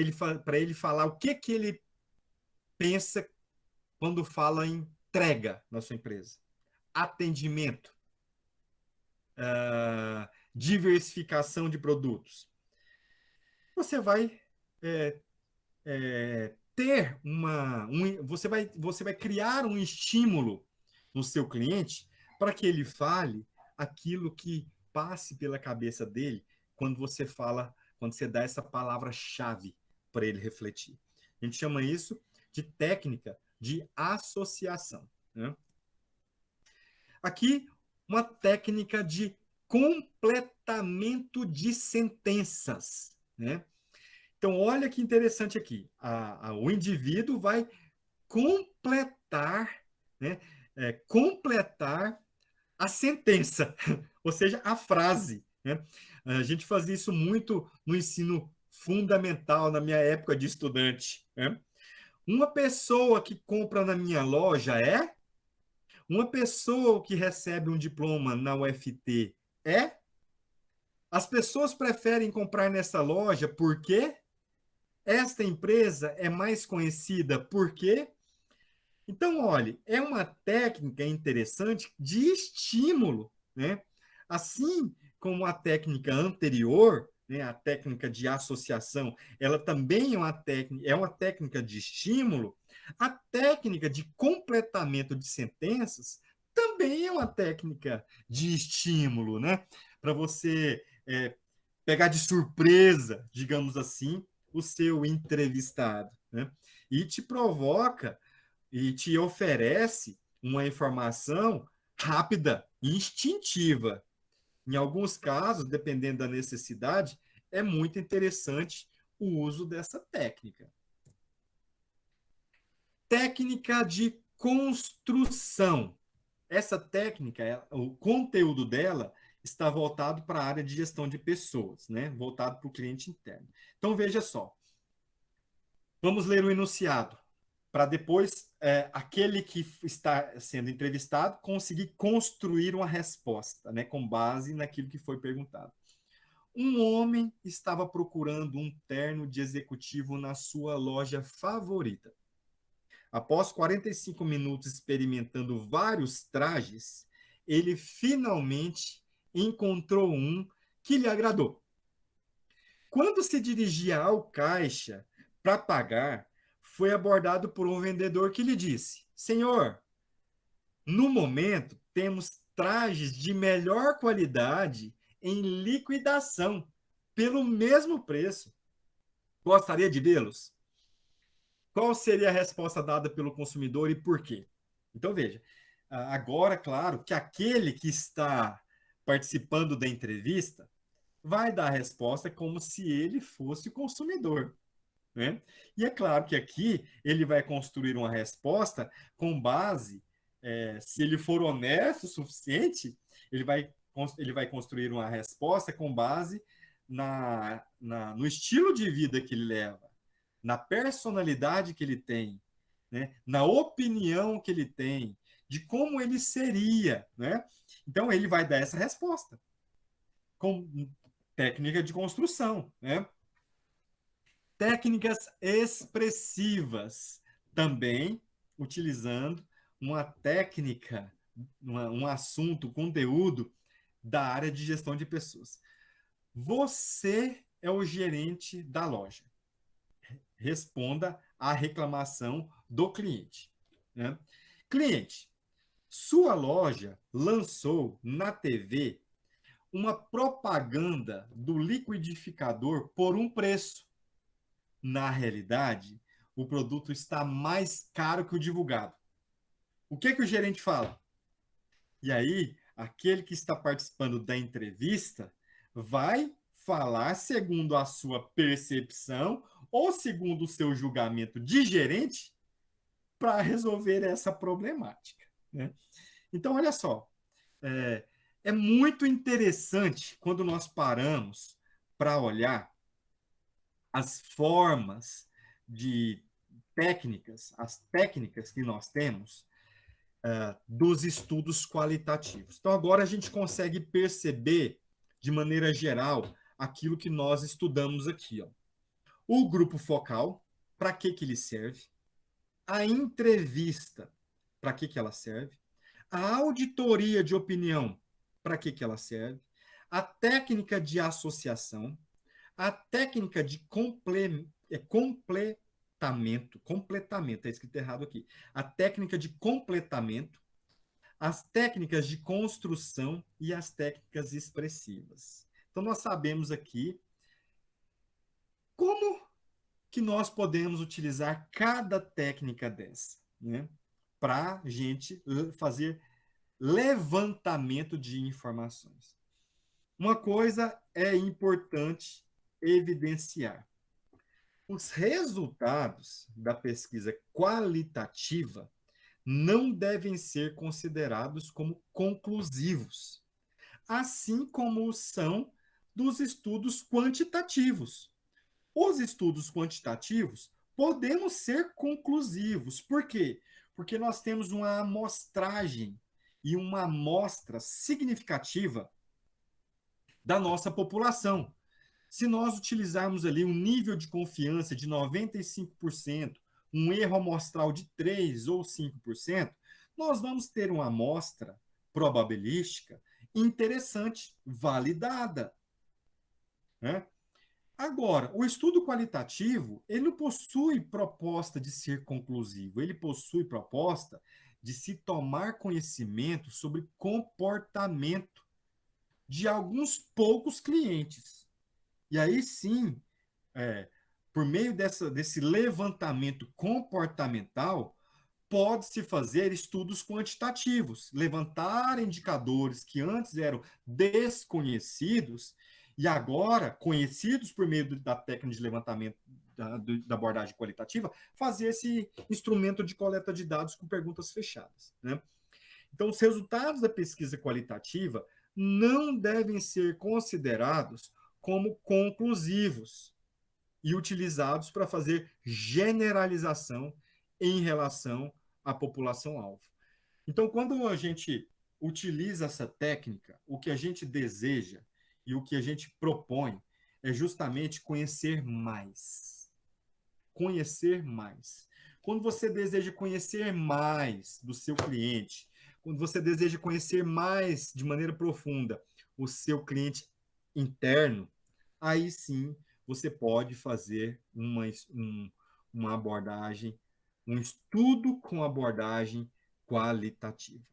ele falar o que, que ele pensa quando fala em entrega na sua empresa. Atendimento, diversificação de produtos. Você vai ter você vai criar um estímulo no seu cliente para que ele fale aquilo que passe pela cabeça dele quando você dá essa palavra-chave para ele refletir. A gente chama isso de técnica de associação, né? Aqui, uma técnica de completamento de sentenças, né? Então, olha que interessante aqui. O indivíduo vai completar, né? Completar a sentença, ou seja, a frase, né? A gente fazia isso muito no ensino fundamental, na minha época de estudante, né? Uma pessoa que compra na minha loja uma pessoa que recebe um diploma na UFT as pessoas preferem comprar nessa loja porque esta empresa é mais conhecida porque. Então, olhe, é uma técnica interessante de estímulo, né? Assim como a técnica anterior, né, a técnica de associação, ela também é uma técnica de estímulo, a técnica de completamento de sentenças também é uma técnica de estímulo, né? Para você pegar de surpresa, digamos assim, o seu entrevistado, né? E te provoca e te oferece uma informação rápida e instintiva. Em alguns casos, dependendo da necessidade, é muito interessante o uso dessa técnica. Técnica de construção. Essa técnica, o conteúdo dela está voltado para a área de gestão de pessoas, né? Voltado para o cliente interno. Então, veja só. Vamos ler o enunciado, para depois aquele que está sendo entrevistado conseguir construir uma resposta, né? Com base naquilo que foi perguntado. Um homem estava procurando um terno de executivo na sua loja favorita. Após 45 minutos experimentando vários trajes, ele finalmente encontrou um que lhe agradou. Quando se dirigia ao caixa para pagar, foi abordado por um vendedor que lhe disse: Senhor, no momento temos trajes de melhor qualidade em liquidação, pelo mesmo preço. Gostaria de vê-los? Qual seria a resposta dada pelo consumidor e por quê? Então, veja, agora, claro, que aquele que está participando da entrevista vai dar a resposta como se ele fosse o consumidor, né? E é claro que aqui ele vai construir uma resposta com base, se ele for honesto o suficiente, ele vai construir uma resposta com base no estilo de vida que ele leva, na personalidade que ele tem, né? Na opinião que ele tem, de como ele seria, né? Então ele vai dar essa resposta com técnica de construção, né? Técnicas expressivas, também utilizando uma técnica, um assunto, conteúdo da área de gestão de pessoas. Você é o gerente da loja. Responda à reclamação do cliente, né? Cliente, sua loja lançou na TV uma propaganda do liquidificador por um preço. Na realidade, o produto está mais caro que o divulgado. O que o gerente fala? E aí, aquele que está participando da entrevista vai falar segundo a sua percepção ou segundo o seu julgamento de gerente para resolver essa problemática, né? Então, olha só, é, é muito interessante quando nós paramos para olhar as formas de técnicas, as técnicas que nós temos dos estudos qualitativos. Então, agora a gente consegue perceber, de maneira geral, aquilo que nós estudamos aqui. Ó. O grupo focal, para que ele serve? A entrevista, para que ela serve? A auditoria de opinião, para que ela serve? A técnica de associação, a técnica de completamento, é escrito errado aqui. A técnica de completamento, as técnicas de construção e as técnicas expressivas. Então, nós sabemos aqui como que nós podemos utilizar cada técnica dessa, né? Para a gente fazer levantamento de informações. Uma coisa é importante evidenciar. Os resultados da pesquisa qualitativa não devem ser considerados como conclusivos, assim como são dos estudos quantitativos. Os estudos quantitativos podemos ser conclusivos. Por quê? Porque nós temos uma amostragem e uma amostra significativa da nossa população. Se nós utilizarmos ali um nível de confiança de 95%, um erro amostral de 3 ou 5%, nós vamos ter uma amostra probabilística interessante, validada, né? Agora, o estudo qualitativo, ele não possui proposta de ser conclusivo, ele possui proposta de se tomar conhecimento sobre comportamento de alguns poucos clientes. E aí sim, por meio desse levantamento comportamental, pode-se fazer estudos quantitativos, levantar indicadores que antes eram desconhecidos e agora conhecidos por meio da técnica de levantamento da abordagem qualitativa, fazer esse instrumento de coleta de dados com perguntas fechadas, né? Então, os resultados da pesquisa qualitativa não devem ser considerados como conclusivos e utilizados para fazer generalização em relação à população-alvo. Então, quando a gente utiliza essa técnica, o que a gente deseja e o que a gente propõe é justamente conhecer mais. Conhecer mais. Quando você deseja conhecer mais do seu cliente, quando você deseja conhecer mais de maneira profunda o seu cliente interno, aí sim você pode fazer uma abordagem, um estudo com abordagem qualitativa.